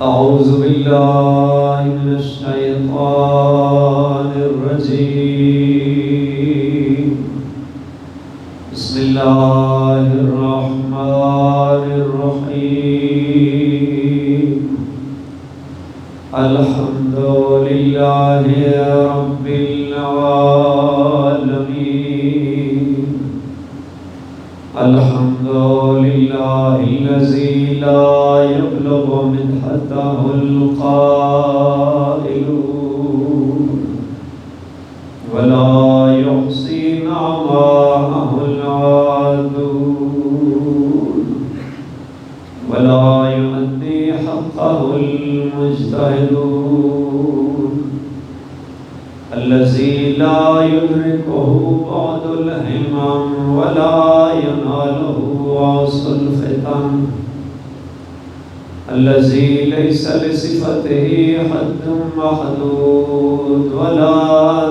أعوذ بالله من الشيطان الرجيم. بسم الله الرحمن الرحيم. الحمد لله رب العالمين. الحمد لله الذي لا يبلغ مدحته القائلون ولا يحصي نعماءه العادون ولا يؤدي حقه المجتهدون الذي لا يدركه بعد الهمم ولا يناله عصر الفتن الذي ليس لصفته حد محدود ولا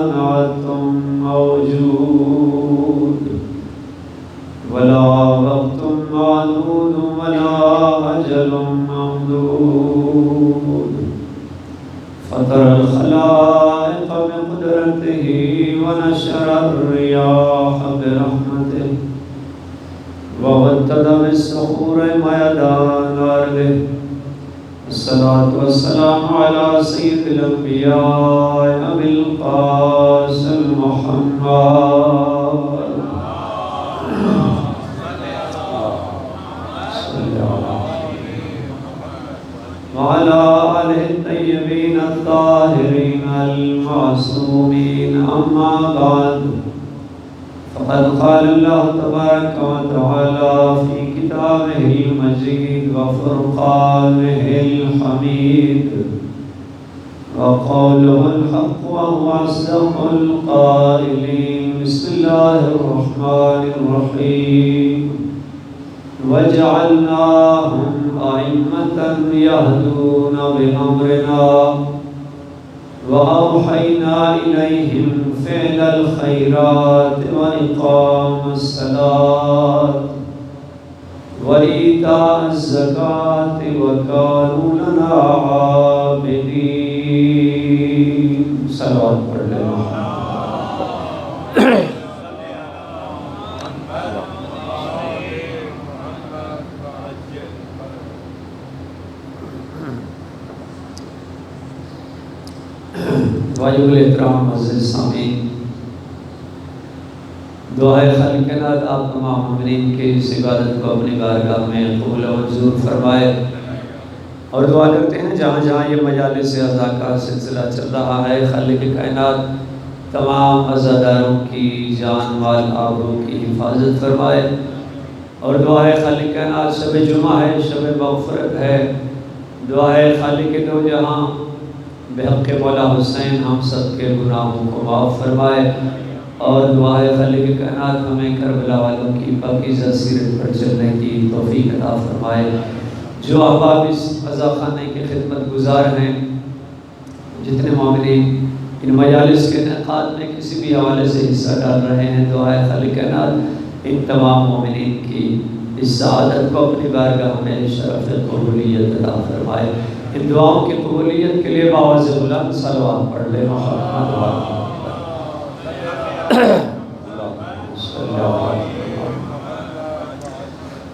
نعت موجود ولا وقت معدود ولا أجل ممدود. فطر الخلائق بقدرته ونشر الرياح برحمته وودد بالصخور ميدان أرضه. الصلاة والسلام على سيد الأنبياء أبي القاسم محمد وعلى آله الطيبين الطاهرين المعصومين. أما بعد، فقد قال الله تبارك وتعالى في كتابه المجيد وفرقانه الحميد وقوله الحق وهو أصدق القائلين. بسم الله الرحمن الرحيم. وجعلناهم أئمة يهدون بأمرنا وأوحينا إليهم فعل الخيرات وإقام الصلاة وإيتاء الزكاة وكانوا لنا عابدين. صلوات پڑھ لیں. واجب الاحترام معزز سامعین، دعائے خالق کائنات آپ تمام مومنین کی اس عبادت کو اپنی بارگاہ میں قبول و منظور فرمائے، اور دعا کرتے ہیں جہاں جہاں یہ مجالس عزا کا سلسلہ چل رہا ہے، خالق کائنات تمام عزاداروں کی جان مال آبرو کی حفاظت فرمائے. اور دعا ہے خالق کائنات، شب جمعہ ہے، شب مغفرت ہے، دعا ہے خالق دو جہاں بحق مولا حسین ہم سب کے گناہوں کو معاف فرمائے. اور دعا ہے خالق کائنات ہمیں کربلا والوں کی پاکیزہ سیرت پر چلنے کی توفیق عطا فرمائے. جو احباب اس عزا خانے کے خدمت گزار ہیں، جتنے مومنین ان مجالس کے انعقاد میں کسی بھی حوالے سے حصہ ڈال رہے ہیں، دعا ہے خالق کائنات ان تمام مومنین کی اس سعادت کو اپنی بارگاہ میں شرف قبولیت عطا فرمائے. ان دعاؤں کی قبولیت کے لیے باواز بلند صلوات پڑھ لیں.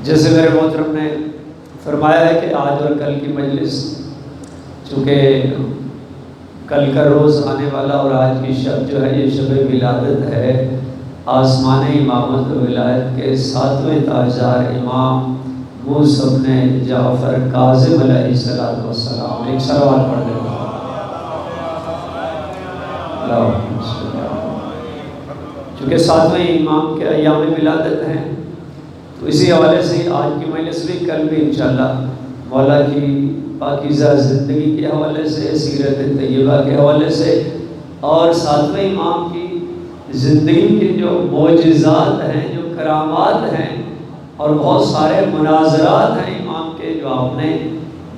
جیسے میرے محترم نے فرمایا ہے کہ آج اور کل کی مجلس، چونکہ کل کا روز آنے والا اور آج کی شب جو ہے یہ شب ولادت ہے، آسمانی امامت و ولایت کے 7ویں تاجدار امام موسی بن جعفر کاظم علیہ السلام. ایک صلوات پڑھ دیں. چونکہ 7ویں امام کے ایام ولادت ہیں، تو اسی حوالے سے آج کی مجلس بھی، کل بھی انشاءاللہ مولا کی پاکیزہ زندگی کے حوالے سے، سیرت طیبہ کے حوالے سے، اور 7ویں امام کی زندگی کے جو معجزات ہیں، جو کرامات ہیں، اور بہت سارے مناظرات ہیں امام کے جو آپ نے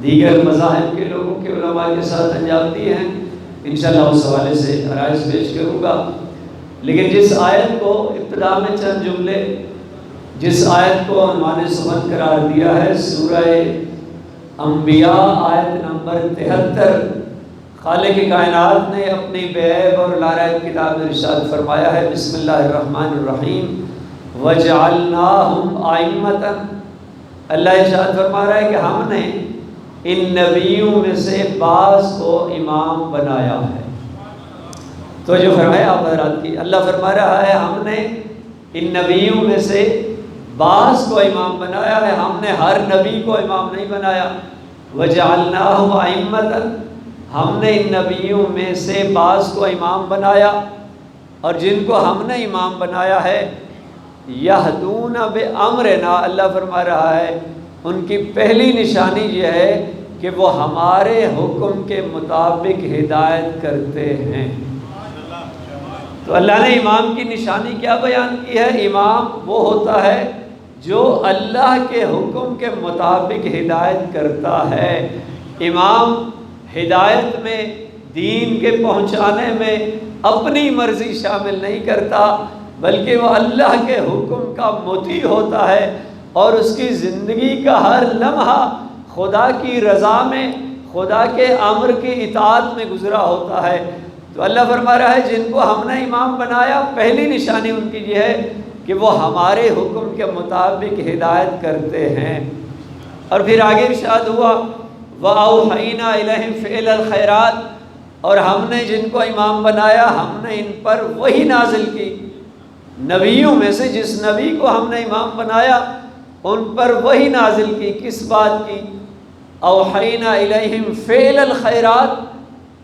دیگر مذاہب کے لوگوں کے علماء کے ساتھ انجام دیے ہیں. انشاءاللہ اس حوالے سے عرائض پیش کروں گا. لیکن جس آیت کو ابتدا میں چند جملے، جس آیت کو عنوان سخن قرار دیا ہے، سورہ انبیاء آیت نمبر 73۔ خالق کائنات نے اپنی بے عیب اور لا ریب کتاب میں ارشاد فرمایا ہے، بسم اللہ الرحمن الرحیم، وَجَعَلْنَاهُمْ أَئِمَّةً۔ اللہ ارشاد فرما رہا ہے کہ ہم نے ان نبیوں میں سے بعض کو امام بنایا ہے۔ تو جو فرمایا آپ حضرات کی، اللہ فرما رہا ہے ہم نے ان نبیوں میں سے بعض کو امام بنایا ہے، ہم نے ہر نبی کو امام نہیں بنایا۔ وَجَعَلْنَاهُمْ أَئِمَّةً، ہم نے ان نبیوں میں سے بعض کو امام بنایا، اور جن کو ہم نے امام بنایا ہے یہدون بِأَمْرِنَا، اللہ فرما رہا ہے ان کی پہلی نشانی یہ ہے کہ وہ ہمارے حکم کے مطابق ہدایت کرتے ہیں۔ تو اللہ نے امام کی نشانی کیا بیان کی ہے؟ امام وہ ہوتا ہے جو اللہ کے حکم کے مطابق ہدایت کرتا ہے۔ امام ہدایت میں، دین کے پہنچانے میں اپنی مرضی شامل نہیں کرتا، بلکہ وہ اللہ کے حکم کا مطیع ہوتا ہے، اور اس کی زندگی کا ہر لمحہ خدا کی رضا میں، خدا کے امر کی اطاعت میں گزرا ہوتا ہے۔ تو اللہ فرما رہا ہے جن کو ہم نے امام بنایا، پہلی نشانی ان کی یہ ہے کہ وہ ہمارے حکم کے مطابق ہدایت کرتے ہیں۔ اور پھر آگے ارشاد ہوا، وَأَوْحَيْنَا إِلَيْهِمْ فِعْلَ الْخَيْرَاتِ، اور ہم نے جن کو امام بنایا ہم نے ان پر وحی نازل کی۔ نبیوں میں سے جس نبی کو ہم نے امام بنایا ان پر وحی نازل کی، کس بات کی؟ اوحینا الیہم فعل الخیرات،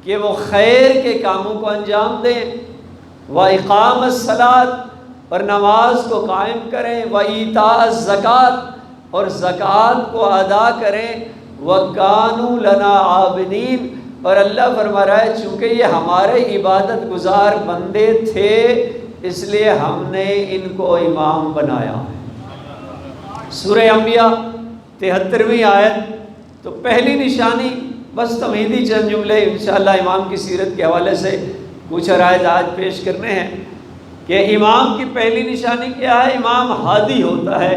کہ وہ خیر کے کاموں کو انجام دیں، واقام الصلاۃ، اور نماز کو قائم کریں، وایتاء الزکوٰۃ، اور زکوٰۃ کو ادا کریں، وکانوا لنا عابدین، اور اللہ فرما رہا ہے چونکہ یہ ہمارے عبادت گزار بندے تھے اس لیے ہم نے ان کو امام بنایا۔ سورہ انبیاء 73ویں آیت۔ تو پہلی نشانی، بس تمہیدی چند جملے انشاءاللہ امام کی سیرت کے حوالے سے کچھ عرائض آج پیش کرنے ہیں کہ امام کی پہلی نشانی کیا ہے؟ امام ہادی ہوتا ہے،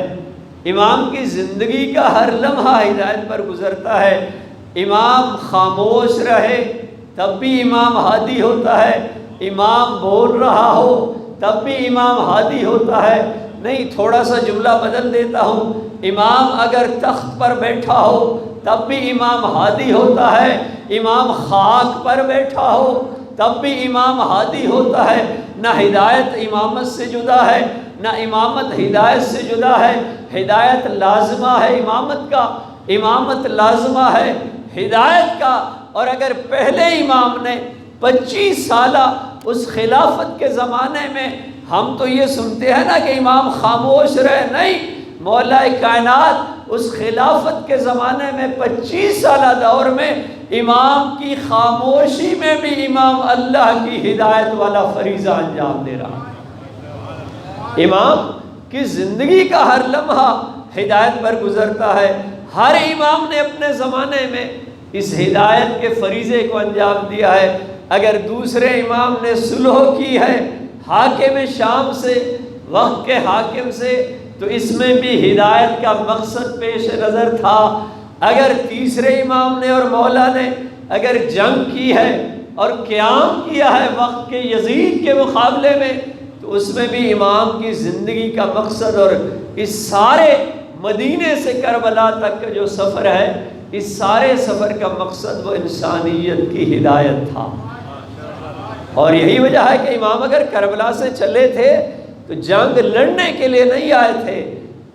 امام کی زندگی کا ہر لمحہ ہدایت پر گزرتا ہے۔ امام خاموش رہے تب بھی امام ہادی ہوتا ہے، امام بول رہا ہو تب بھی امام ہادی ہوتا ہے۔ نہیں، تھوڑا سا جملہ بدل دیتا ہوں، امام اگر تخت پر بیٹھا ہو تب بھی امام ہادی ہوتا ہے، امام خاک پر بیٹھا ہو تب بھی امام ہادی ہوتا ہے۔ نہ ہدایت امامت سے جدا ہے، نہ امامت ہدایت سے جدا ہے۔ ہدایت لازمہ ہے امامت کا، امامت لازمہ ہے ہدایت کا۔ اور اگر پہلے امام نے 25 سالہ اس خلافت کے زمانے میں، ہم تو یہ سنتے ہیں نا کہ امام خاموش رہے، نہیں، مولا کائنات اس خلافت کے زمانے میں 25 سالہ دور میں امام کی خاموشی میں بھی امام اللہ کی ہدایت والا فریضہ انجام دے رہا ہے۔ امام کی زندگی کا ہر لمحہ ہدایت پر گزرتا ہے۔ ہر امام نے اپنے زمانے میں اس ہدایت کے فریضے کو انجام دیا ہے۔ اگر دوسرے امام نے صلح کی ہے حاکم شام سے، وقت کے حاکم سے، تو اس میں بھی ہدایت کا مقصد پیش نظر تھا۔ اگر تیسرے امام نے اور مولا نے اگر جنگ کی ہے اور قیام کیا ہے وقت کے یزید کے مقابلے میں، تو اس میں بھی امام کی زندگی کا مقصد، اور اس سارے مدینے سے کربلا تک کا جو سفر ہے، اس سارے سفر کا مقصد وہ انسانیت کی ہدایت تھا۔ اور یہی وجہ ہے کہ امام اگر کربلا سے چلے تھے تو جنگ لڑنے کے لیے نہیں آئے تھے،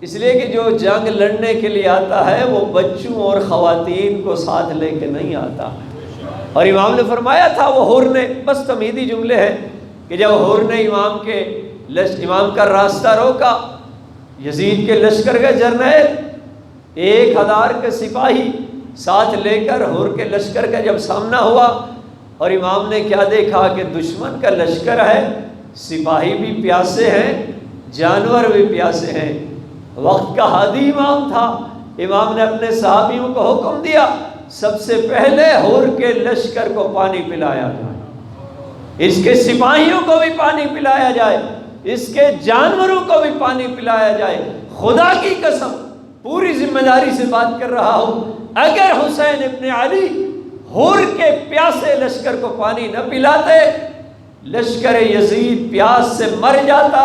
اس لیے کہ جو جنگ لڑنے کے لیے آتا ہے وہ بچوں اور خواتین کو ساتھ لے کے نہیں آتا۔ اور امام نے فرمایا تھا، وہ حر نے، بس تمہیدی جملے ہیں کہ جب حر نے امام کا راستہ روکا، یزید کے لشکر کا جرنیل 1000 کے سپاہی ساتھ لے کر حر کے لشکر کا جب سامنا ہوا، اور امام نے کیا دیکھا کہ دشمن کا لشکر ہے، سپاہی بھی پیاسے ہیں، جانور بھی پیاسے ہیں۔ وقت کا ہادی امام تھا، امام نے اپنے صحابیوں کو حکم دیا سب سے پہلے حر کے لشکر کو پانی پلایا جائے، اس کے سپاہیوں کو بھی پانی پلایا جائے، اس کے جانوروں کو بھی پانی پلایا جائے۔ خدا کی قسم پوری ذمہ داری سے بات کر رہا ہوں، اگر حسین ابن علی ہور کے پیاسے لشکر کو پانی نہ پلاتے، لشکر یزید پیاس سے مر جاتا،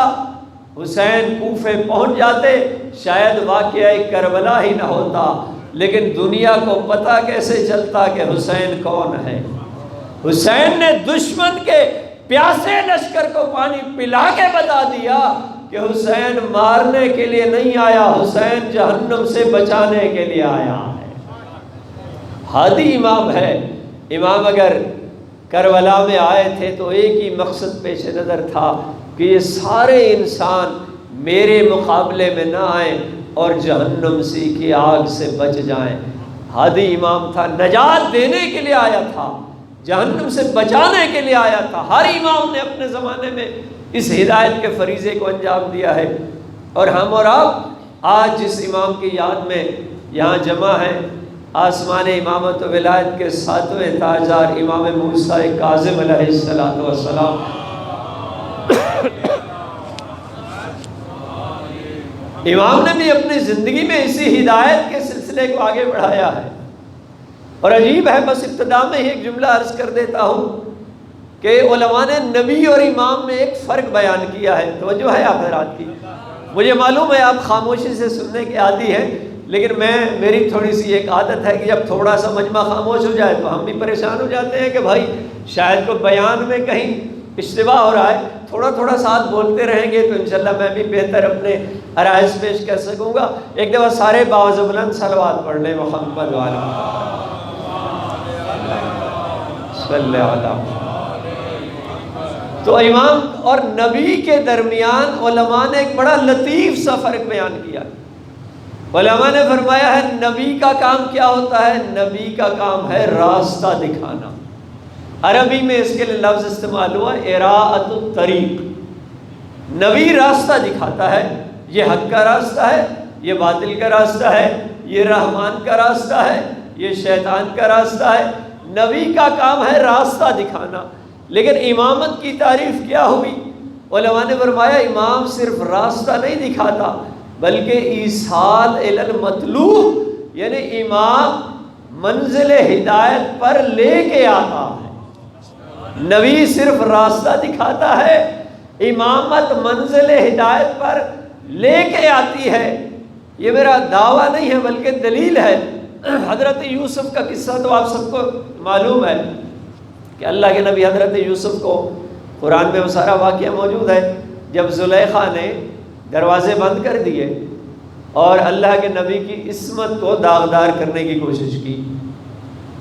حسین کوفے پہنچ جاتے، شاید واقعہ کربلا ہی نہ ہوتا۔ لیکن دنیا کو پتہ کیسے چلتا کہ حسین کون ہے؟ حسین نے دشمن کے پیاسے لشکر کو پانی پلا کے بتا دیا کہ حسین مارنے کے لیے نہیں آیا، حسین جہنم سے بچانے کے لیے آیا ہے۔ ہادی امام ہے۔ امام اگر کربلا میں آئے تھے تو ایک ہی مقصد پیش نظر تھا کہ یہ سارے انسان میرے مقابلے میں نہ آئیں اور جہنم سی کی آگ سے بچ جائیں۔ ہادی امام تھا، نجات دینے کے لیے آیا تھا، جہنم سے بچانے کے لیے آیا تھا۔ ہر امام نے اپنے زمانے میں اس ہدایت کے فریضے کو انجام دیا ہے۔ اور ہم اور آپ آج جس امام کی یاد میں یہاں جمع ہیں، آسمان امامت و ولایت کے 7ویں تاجدار امام موسیٰ کاظم علیہ السلام، امام نے بھی اپنی زندگی میں اسی ہدایت کے سلسلے کو آگے بڑھایا ہے۔ اور عجیب ہے، بس ابتدا میں ہی ایک جملہ عرض کر دیتا ہوں کہ علماء نے نبی اور امام میں ایک فرق بیان کیا ہے۔ توجہ ہے آپ حضرات کی؟ مجھے معلوم ہے آپ خاموشی سے سننے کے عادی ہیں، لیکن میری تھوڑی سی ایک عادت ہے کہ جب تھوڑا سا مجمع خاموش ہو جائے تو ہم بھی پریشان ہو جاتے ہیں کہ بھائی شاید کوئی بیان میں کہیں اشتباہ ہو رہا ہے۔ تھوڑا تھوڑا ساتھ بولتے رہیں گے تو انشاءاللہ میں بھی بہتر اپنے عرائض پیش کر سکوں گا۔ ایک دفعہ سارے باوز بلند صلوات پڑھ لیں محمد والا صلی اللہ علیہ۔ تو امام اور نبی کے درمیان علماء نے ایک بڑا لطیف سا فرق بیان کیا۔ علماء نے فرمایا ہے نبی کا کام کیا ہوتا ہے؟ نبی کا کام ہے راستہ دکھانا۔ عربی میں اس کے لیے لفظ استعمال ہوا اراءۃ الطریق۔ نبی راستہ دکھاتا ہے، یہ حق کا راستہ ہے، یہ باطل کا راستہ ہے، یہ رحمان کا راستہ ہے، یہ شیطان کا راستہ ہے۔ نبی کا کام ہے راستہ دکھانا۔ لیکن امامت کی تعریف کیا ہوئی؟ علماء نے فرمایا امام صرف راستہ نہیں دکھاتا بلکہ ایصال الی المطلوب، یعنی امام منزل ہدایت پر لے کے آتا ہے۔ نبی صرف راستہ دکھاتا ہے، امامت منزل ہدایت پر لے کے آتی ہے۔ یہ میرا دعویٰ نہیں ہے بلکہ دلیل ہے۔ حضرت یوسف کا قصہ تو آپ سب کو معلوم ہے کہ اللہ کے نبی حضرت یوسف کو قرآن میں وہ سارا واقعہ موجود ہے۔ جب زلیخا نے دروازے بند کر دیے اور اللہ کے نبی کی عصمت کو داغدار کرنے کی کوشش کی،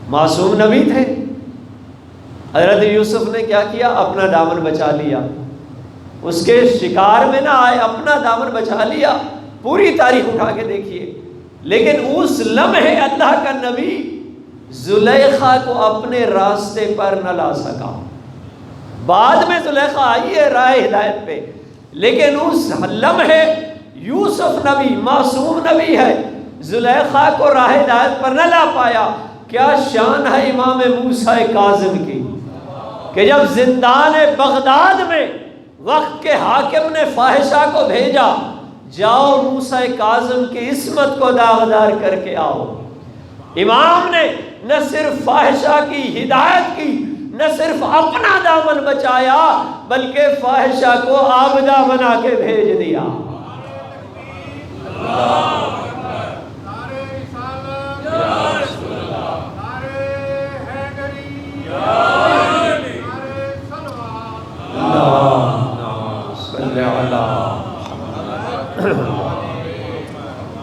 معصوم نبی تھے، حضرت یوسف نے کیا کیا؟ اپنا دامن بچا لیا، اس کے شکار میں نہ آئے، اپنا دامن بچا لیا۔ پوری تاریخ اٹھا کے دیکھیے، لیکن اس لمحے اللہ کا نبی زلیخا کو اپنے راستے پر نہ لا سکا۔ بعد میں زلیخا آئی ہے راہ ہدایت پہ، لیکن اس لمحے یوسف نبی معصوم نبی ہے، زلیخا کو راہ ہدایت پر نہ لا پایا۔ کیا شان ہے امام موسیٰ کاظم کی کہ جب زندان بغداد میں وقت کے حاکم نے فاحشہ کو بھیجا، جاؤ موسیٰ کاظم کی عصمت کو داغدار کر کے آؤ۔ امام نے نہ صرف فاحشہ کی ہدایت کی، نہ صرف اپنا دامن بچایا بلکہ فاحشہ کو عابدہ بنا کے بھیج دیا۔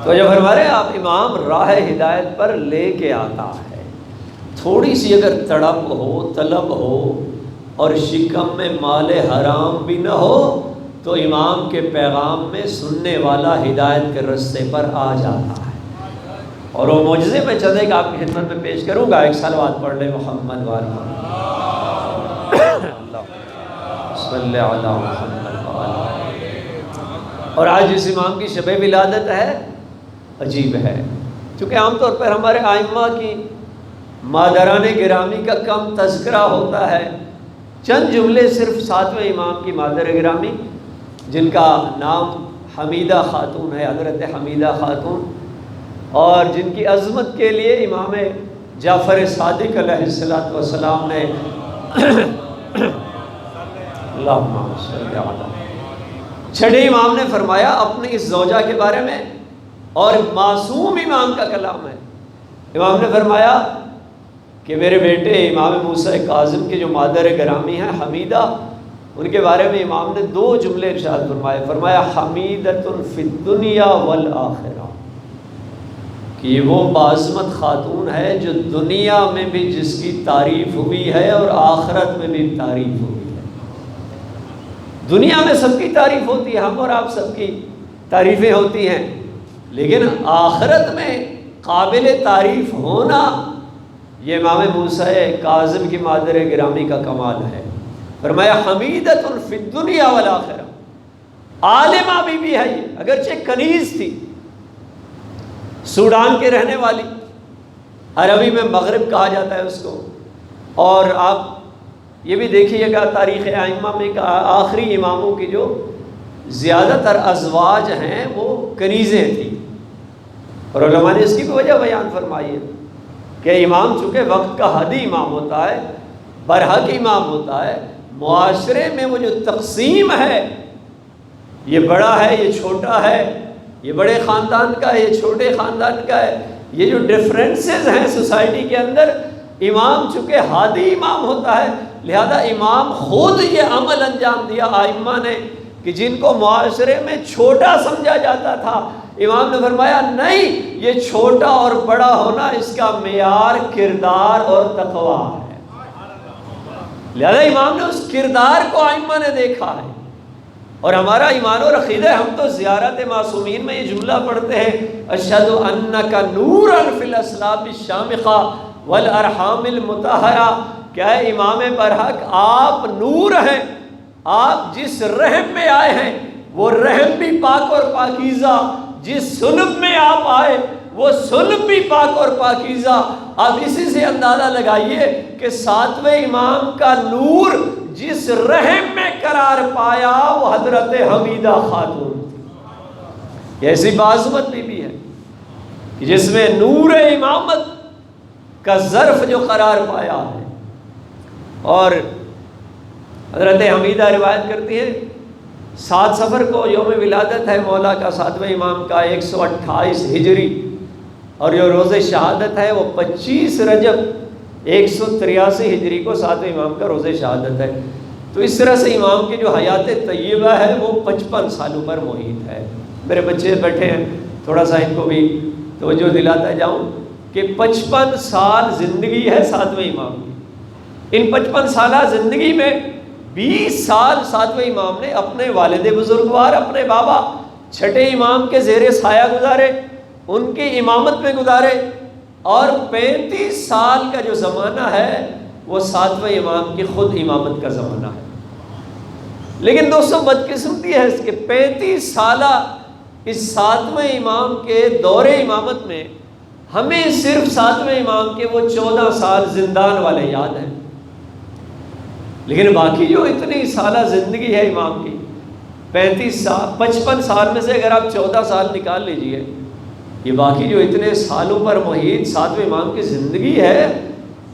تو جب ہمارے آپ امام راہ ہدایت پر لے کے آتا ہے، تھوڑی سی اگر تڑپ ہو، طلب ہو اور شکم میں مال حرام بھی نہ ہو تو امام کے پیغام میں سننے والا ہدایت کے رستے پر آ جاتا ہے۔ اور وہ معجزے میں چلے گا آپ کی خدمت میں پیش کروں گا۔ ایک صلوات پڑھ لیں محمد والا صلی اللہ علیہ وسلم۔ اور آج اس امام کی شب ولادت ہے، عجیب ہے، چونکہ عام طور پر ہمارے ائمہ کی مادران گرامی کا کم تذکرہ ہوتا ہے۔ چند جملے صرف 7ویں امام کی مادر گرامی جن کا نام حمیدہ خاتون ہے، حضرت حمیدہ خاتون، اور جن کی عظمت کے لیے امام جعفر صادق علیہ السلام نے اللہم صلی علی چھٹے امام نے فرمایا اپنی اس زوجہ کے بارے میں، اور معصوم امام کا کلام ہے، امام نے فرمایا کہ میرے بیٹے امام موسیٰ کاظم کے جو مادر گرامی ہیں حمیدہ، ان کے بارے میں امام نے 2 جملے ارشاد فرمایا حمیدۃ فی الدنیا والآخرہ، کہ یہ وہ باعظمت خاتون ہے جو دنیا میں بھی جس کی تعریف ہوئی ہے اور آخرت میں بھی تعریف ہوئی ہے۔ دنیا میں سب کی تعریف ہوتی ہے، ہم اور آپ سب کی تعریفیں ہوتی ہیں، لیکن آخرت میں قابل تعریف ہونا یہ امام موسیٰ کاظم کی مادر گرامی کا کمال ہے۔ فرمایا حمیدۃ فی الدنیا والآخرہ، عالمہ بی بی ہے یہ، اگرچہ کنیز تھی، سوڈان کے رہنے والی، عربی میں مغرب کہا جاتا ہے اس کو، اور آپ یہ بھی دیکھیے گا تاریخ ائمہ میں کہ آخری اماموں کی جو زیادہ تر ازواج ہیں وہ کنیزیں تھیں، اور علماء نے اس کی بھی وجہ بیان فرمائی ہے کہ امام چونکہ وقت کا ہادی امام ہوتا ہے، برحق امام ہوتا ہے، معاشرے میں وہ جو تقسیم ہے، یہ بڑا ہے یہ چھوٹا ہے، یہ بڑے خاندان کا ہے یہ چھوٹے خاندان کا ہے، یہ جو ڈفرینسز ہیں سوسائٹی کے اندر، امام چونکہ ہادی امام ہوتا ہے، لہذا امام خود یہ عمل انجام دیا ائمہ نے کہ جن کو معاشرے میں چھوٹا سمجھا جاتا تھا، امام نے فرمایا نہیں، یہ چھوٹا اور بڑا ہونا اس کا معیار کردار اور تقویٰ ہے۔ لہذا امام نے اس کردار کو ائمہ نے دیکھا ہے، اور ہمارا ایمان و عقیدہ، ہم تو زیارت معصومین میں یہ جملہ پڑھتے ہیں اشہد انک نورا فی الاصلاب الشامخہ والارحام المطہرہ، کیا ہے امام برحق آپ نور ہیں، آپ جس رحم میں آئے ہیں وہ رحم بھی پاک اور پاکیزہ، جس سلب میں آپ آئے وہ سلب بھی پاک اور پاکیزہ۔ اب اسی سے اندازہ لگائیے کہ 7ویں امام کا نور جس رحم میں قرار پایا وہ حضرت حمیدہ خاتون تھی۔ ایسی باعظمت بھی ہے کہ جس میں نور امامت کا ظرف جو قرار پایا ہے، اور حضرت حمیدہ روایت کرتی ہے 7 صفر کو یوم ولادت ہے مولا کا 7ویں امام کا 128 ہجری، اور جو روز شہادت ہے وہ 25 رجب 183 ہجری کو 7ویں امام کا روز شہادت ہے۔ تو اس طرح سے امام کی جو حیات طیبہ ہے وہ 55 سالوں پر محیط ہے۔ میرے بچے بیٹھے ہیں، تھوڑا سا ان کو بھی توجہ دلاتا جاؤں کہ 55 سال زندگی ہے 7ویں امام کی۔ ان 55 سالہ زندگی میں 20 سال 7ویں امام نے اپنے والد بزرگوار، اپنے بابا چھٹے امام کے زیر سایہ گزارے، ان کی امامت میں گزارے، اور 35 سال کا جو زمانہ ہے وہ 7ویں امام کی خود امامت کا زمانہ ہے۔ لیکن دوستوں بدقسمتی ہے اس کے 35 سالہ اس 7ویں امام کے دور امامت میں ہمیں صرف 7ویں امام کے وہ 14 سال زندان والے یاد ہیں، لیکن باقی جو اتنی سالہ زندگی ہے امام کی 35 سال 55 سال میں سے اگر آپ 14 سال نکال لیجئے، یہ باقی جو اتنے سالوں پر محیط 7ویں امام کی زندگی ہے،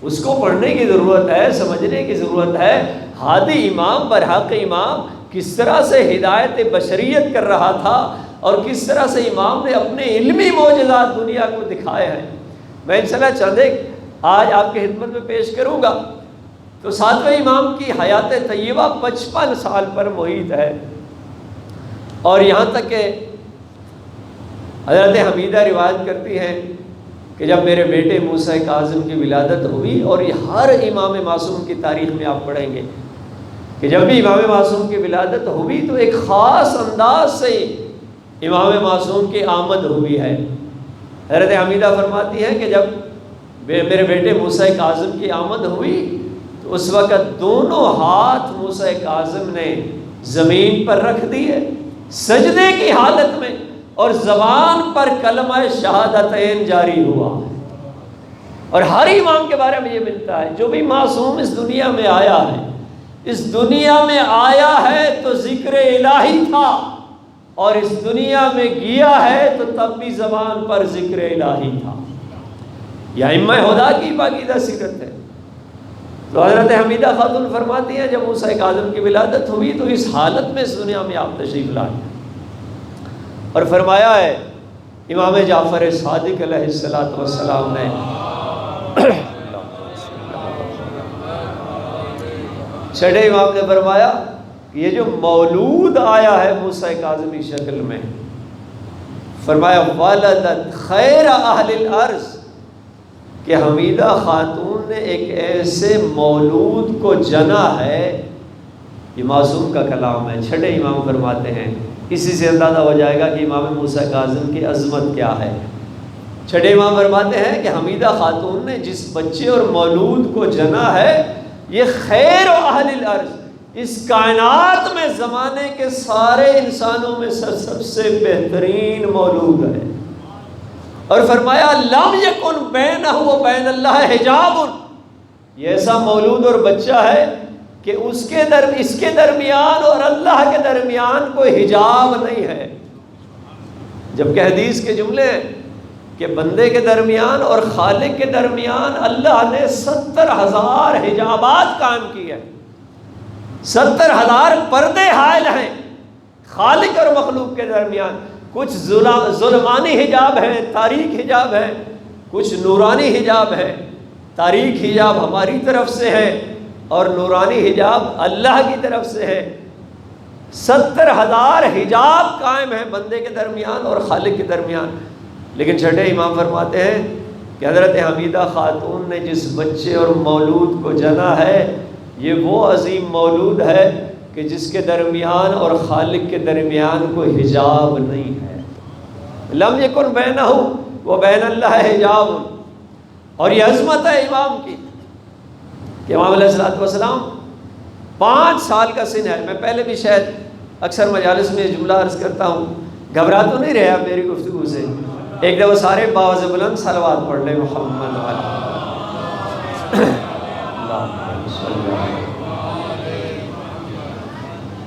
اس کو پڑھنے کی ضرورت ہے، سمجھنے کی ضرورت ہے۔ ہادی امام، برحق امام کس طرح سے ہدایت بشریت کر رہا تھا، اور کس طرح سے امام نے اپنے علمی معجزات دنیا کو دکھائے ہیں۔ میں انشاءاللہ چند ایک آج آپ کی خدمت میں پیش کروں گا۔ تو 7ویں امام کی حیات طیبہ 55 سال پر محیط ہے، اور یہاں تک کہ حضرت حمیدہ روایت کرتی ہیں کہ جب میرے بیٹے موسیٰ کاظم کی ولادت ہوئی، اور یہ ہر امام معصوم کی تاریخ میں آپ پڑھیں گے کہ جب بھی امام معصوم کی ولادت ہوئی تو ایک خاص انداز سے امام معصوم کی آمد ہوئی ہے۔ حضرت حمیدہ فرماتی ہے کہ جب میرے بیٹے موسیٰ کاظم کی آمد ہوئی تو اس وقت دونوں ہاتھ موسیٰ کاظم نے زمین پر رکھ دیے سجدے کی حالت میں، اور زبان پر کلمہ شہادتین جاری ہوا۔ اور ہر امام کے بارے میں یہ ملتا ہے، جو بھی معصوم اس دنیا میں آیا ہے، اس دنیا میں آیا ہے تو ذکر الہی تھا، اور اس دنیا میں گیا ہے تو تب بھی زبان پر ذکر الہی تھا۔ یہ ائمہ ہدیٰ کی پاکیزہ سیرت ہے۔ تو حضرت حمیدہ خاتون فرماتی ہیں جب موسیٰ کاظم کی ولادت ہوئی تو اس حالت میں اس دنیا میں آپ تشریف لائے، اور فرمایا ہے امام جعفر صادق علیہ السلام نے چھٹے امام نے فرمایا کہ یہ جو مولود آیا ہے موسیٰ کاظمی شکل میں، فرمایا ولدت خیر اہل الارض، کہ حمیدہ خاتون نے ایک ایسے مولود کو جنا ہے۔ یہ معصوم کا کلام ہے۔ چھٹے امام فرماتے ہیں، اسی سے اندازہ ہو جائے گا کہ امام موسیٰ کاظم کی عظمت کیا ہے۔ چھٹے امام فرماتے ہیں کہ حمیدہ خاتون نے جس بچے اور مولود کو جنا ہے، یہ خیر اہل الارض، اس کائنات میں زمانے کے سارے انسانوں میں سب سے بہترین مولود ہے۔ اور فرمایا لم یکن بینہ و بین اللہ حجاب، یہ ایسا مولود اور بچہ ہے کہ اس کے درمیان اور اللہ کے درمیان کوئی حجاب نہیں ہے۔ جبکہ حدیث کے جملے کہ بندے کے درمیان اور خالق کے درمیان اللہ نے 70,000 حجابات قائم کی ہے، 70,000 پردے حائل ہیں خالق اور مخلوق کے درمیان۔ کچھ ظلمانی حجاب ہے، تاریک حجاب ہے، کچھ نورانی حجاب ہے۔ تاریک حجاب ہماری طرف سے ہے اور نورانی حجاب اللہ کی طرف سے ہے۔ 70,000 حجاب قائم ہیں بندے کے درمیان اور خالق کے درمیان۔ لیکن چھٹے امام فرماتے ہیں کہ حضرت حمیدہ خاتون نے جس بچے اور مولود کو جنا ہے، یہ وہ عظیم مولود ہے کہ جس کے درمیان اور خالق کے درمیان کوئی حجاب نہیں ہے۔ لم یکن بینہ و بین اللہ حجاب۔ اور یہ عظمت ہے امام کی کہ امام علیہ السلام 5 سال کا سن ہے۔ میں پہلے بھی شاید اکثر مجالس میں جملہ عرض کرتا ہوں، گھبرا تو نہیں رہے آپ میری گفتگو سے؟ ایک دفعہ سارے باوز بلند صلوات پڑھ لیں محمد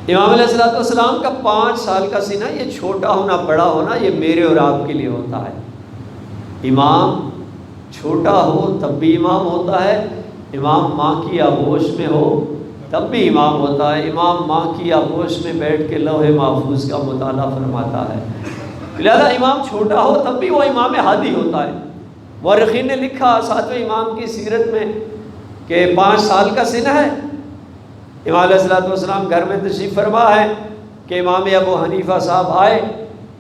امام علیہ السلام کا 5 سال کا سینہ، یہ چھوٹا ہونا بڑا ہونا یہ میرے اور آپ کے لیے ہوتا ہے۔ امام چھوٹا ہو تب بھی امام ہوتا ہے، امام ماں کی آغوش میں ہو تب بھی امام ہوتا ہے۔ امام ماں کی آغوش میں بیٹھ کے لوح محفوظ کا مطالعہ فرماتا ہے، لہذا امام چھوٹا ہو تب بھی وہ امام ہادی ہوتا ہے۔ مورخین نے لکھا 7ویں امام کی سیرت میں کہ 5 سال کا سن ہے۔ امام علیہ السلام گھر میں تشریف فرما ہے کہ امام ابو حنیفہ صاحب آئے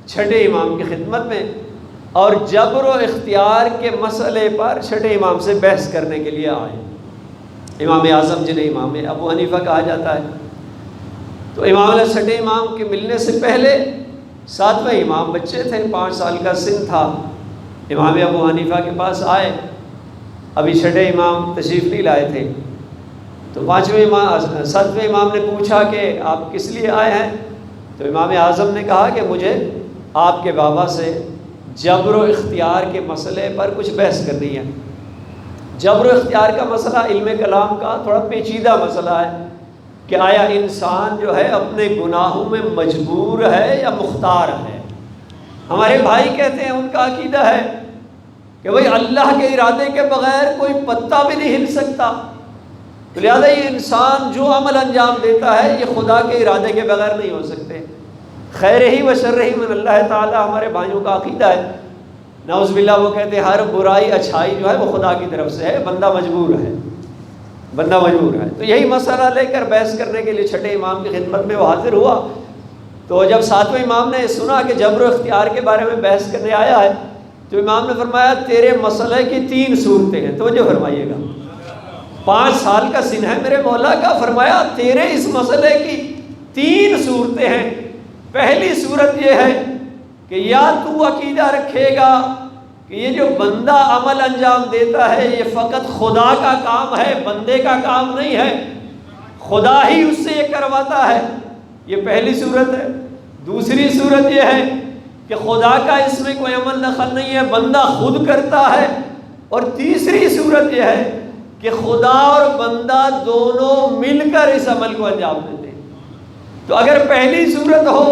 چھٹے امام کی خدمت میں، اور جبر و اختیار کے مسئلے پر چھٹے امام سے بحث کرنے کے لیے آئے۔ امام اعظم جنہیں امام ابو حنیفہ کہا جاتا ہے۔ تو امام علیہ چھٹے امام کے ملنے سے پہلے 7ویں امام بچے تھے، 5 سال کا سن تھا۔ امام ابو حنیفہ کے پاس آئے، ابھی چھٹے امام تشریف نہیں لائے تھے۔ تو 7ویں امام نے پوچھا کہ آپ کس لیے آئے ہیں؟ تو امام اعظم نے کہا کہ مجھے آپ کے بابا سے جبر و اختیار کے مسئلے پر کچھ بحث کرنی ہے۔ جبر و اختیار کا مسئلہ علم کلام کا تھوڑا پیچیدہ مسئلہ ہے کہ آیا انسان جو ہے اپنے گناہوں میں مجبور ہے یا مختار ہے۔ ہمارے بھائی کہتے ہیں، ان کا عقیدہ ہے کہ بھئی اللہ کے ارادے کے بغیر کوئی پتا بھی نہیں ہل سکتا، تو لہٰذا یہ انسان جو عمل انجام دیتا ہے یہ خدا کے ارادے کے بغیر نہیں ہو سکتے۔ خیر ہی و شر ہی من اللہ تعالی ہمارے بھائیوں کا عقیدہ ہے۔ نعوذ باللہ وہ کہتے ہیں ہر برائی اچھائی جو ہے وہ خدا کی طرف سے ہے، بندہ مجبور ہے، بندہ مجبور ہے۔ تو یہی مسئلہ لے کر بحث کرنے کے لیے چھٹے امام کی خدمت میں وہ حاضر ہوا۔ تو جب 7ویں امام نے سنا کہ جبر و اختیار کے بارے میں بحث کرنے آیا ہے، تو امام نے فرمایا تیرے مسئلے کی 3 صورتیں ہیں، توجہ فرمائیے گا۔ 5 سال کا سن ہے میرے مولا کا، فرمایا تیرے اس مسئلے کی 3 صورتیں ہیں۔ پہلی صورت یہ ہے کہ یا تو عقیدہ رکھے گا کہ یہ جو بندہ عمل انجام دیتا ہے یہ فقط خدا کا کام ہے، بندے کا کام نہیں ہے، خدا ہی اس سے یہ کرواتا ہے، یہ پہلی صورت ہے۔ دوسری صورت یہ ہے کہ خدا کا اس میں کوئی عمل دخل نہیں ہے، بندہ خود کرتا ہے۔ اور تیسری صورت یہ ہے کہ خدا اور بندہ دونوں مل کر اس عمل کو انجام دیتے ہیں۔ تو اگر پہلی صورت ہو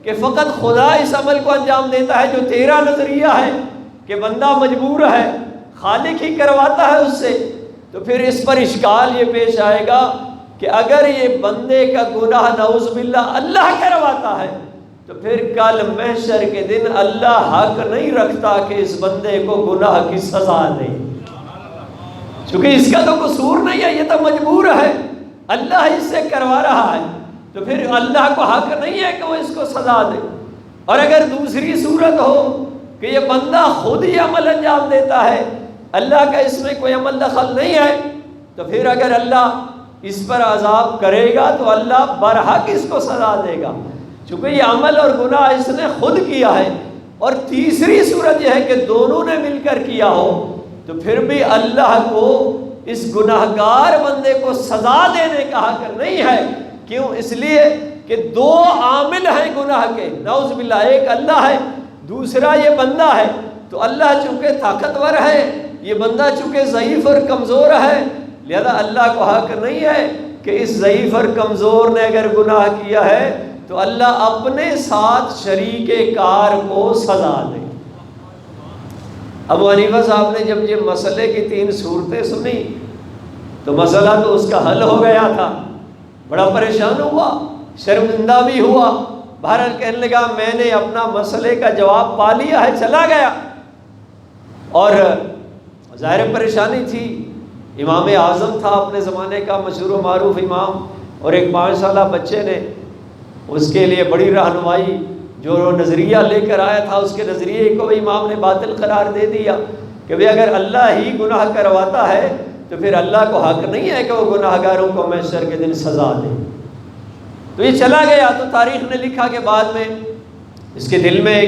کہ فقط خدا اس عمل کو انجام دیتا ہے جو تیرا نظریہ ہے کہ بندہ مجبور ہے، خالق ہی کرواتا ہے اس سے، تو پھر اس پر اشکال یہ پیش آئے گا کہ اگر یہ بندے کا گناہ نعوذ باللہ اللہ کرواتا ہے تو پھر کل محشر کے دن اللہ حق نہیں رکھتا کہ اس بندے کو گناہ کی سزا دے، چونکہ اس کا تو قصور نہیں ہے، یہ تو مجبور ہے، اللہ اس سے کروا رہا ہے، تو پھر اللہ کو حق نہیں ہے کہ وہ اس کو سزا دے۔ اور اگر دوسری صورت ہو کہ یہ بندہ خود ہی عمل انجام دیتا ہے، اللہ کا اس میں کوئی عمل دخل نہیں ہے، تو پھر اگر اللہ اس پر عذاب کرے گا تو اللہ برحق اس کو سزا دے گا، چونکہ یہ عمل اور گناہ اس نے خود کیا ہے۔ اور تیسری صورت یہ ہے کہ دونوں نے مل کر کیا ہو، تو پھر بھی اللہ کو اس گناہگار بندے کو سزا دینے کا حق نہیں ہے۔ کیوں؟ اس لیے کہ دو عامل ہیں گناہ کے، نعوذ باللہ، ایک اللہ ہے، دوسرا یہ بندہ ہے، تو اللہ چونکہ طاقتور ہے، یہ بندہ چونکہ ضعیف اور کمزور ہے، لہذا اللہ کو حق نہیں ہے کہ اس ضعیف اور کمزور نے اگر گناہ کیا ہے تو اللہ اپنے ساتھ شریک کار کو سزا دے۔ ابو حنیفہ صاحب نے جب یہ مسئلے کی 3 صورتیں سنی تو مسئلہ تو اس کا حل ہو گیا تھا، بڑا پریشان ہوا، شرمندہ بھی ہوا، بہرحال کہنے لگا میں نے اپنا مسئلے کا جواب پا لیا ہے، چلا گیا۔ اور ظاہر پریشانی تھی، امام اعظم تھا اپنے زمانے کا مشہور و معروف امام، اور ایک 5 سالہ بچے نے اس کے لیے بڑی رہنمائی، جو نظریہ لے کر آیا تھا اس کے نظریے کو امام نے باطل قرار دے دیا کہ بھئی اگر اللہ ہی گناہ کرواتا ہے تو پھر اللہ کو حق نہیں ہے کہ وہ گناہ گاروں کو محشر کے دن سزا دے۔ تو یہ چلا گیا، تو تاریخ نے لکھا کہ بعد میں اس کے دل میں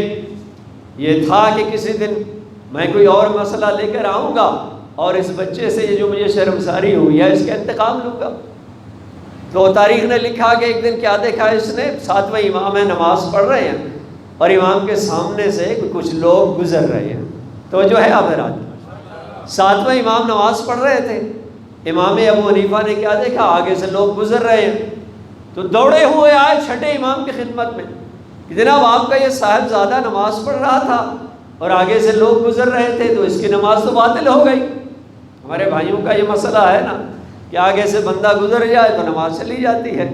یہ تھا کہ کسی دن میں کوئی اور مسئلہ لے کر آؤں گا اور اس بچے سے یہ جو مجھے شرمساری ہوئی ہے اس کا انتقام لوں گا۔ تو تاریخ نے لکھا کہ ایک دن کیا دیکھا اس نے، 7واں امام ہے، نماز پڑھ رہے ہیں اور امام کے سامنے سے کچھ لوگ گزر رہے ہیں، تو جو ہے حضرات 7واں امام نماز پڑھ رہے تھے، امام ابو حنیفہ نے کیا دیکھا، آگے سے لوگ گزر رہے ہیں، تو دوڑے ہوئے آئے چھٹے امام کی خدمت میں کہ جناب آپ کا یہ صاحبزادہ نماز پڑھ رہا تھا اور آگے سے لوگ گزر رہے تھے تو اس کی نماز تو باطل ہو گئی۔ ہمارے بھائیوں کا یہ مسئلہ ہے نا کہ آگے سے بندہ گزر جائے تو نماز چلی جاتی ہے،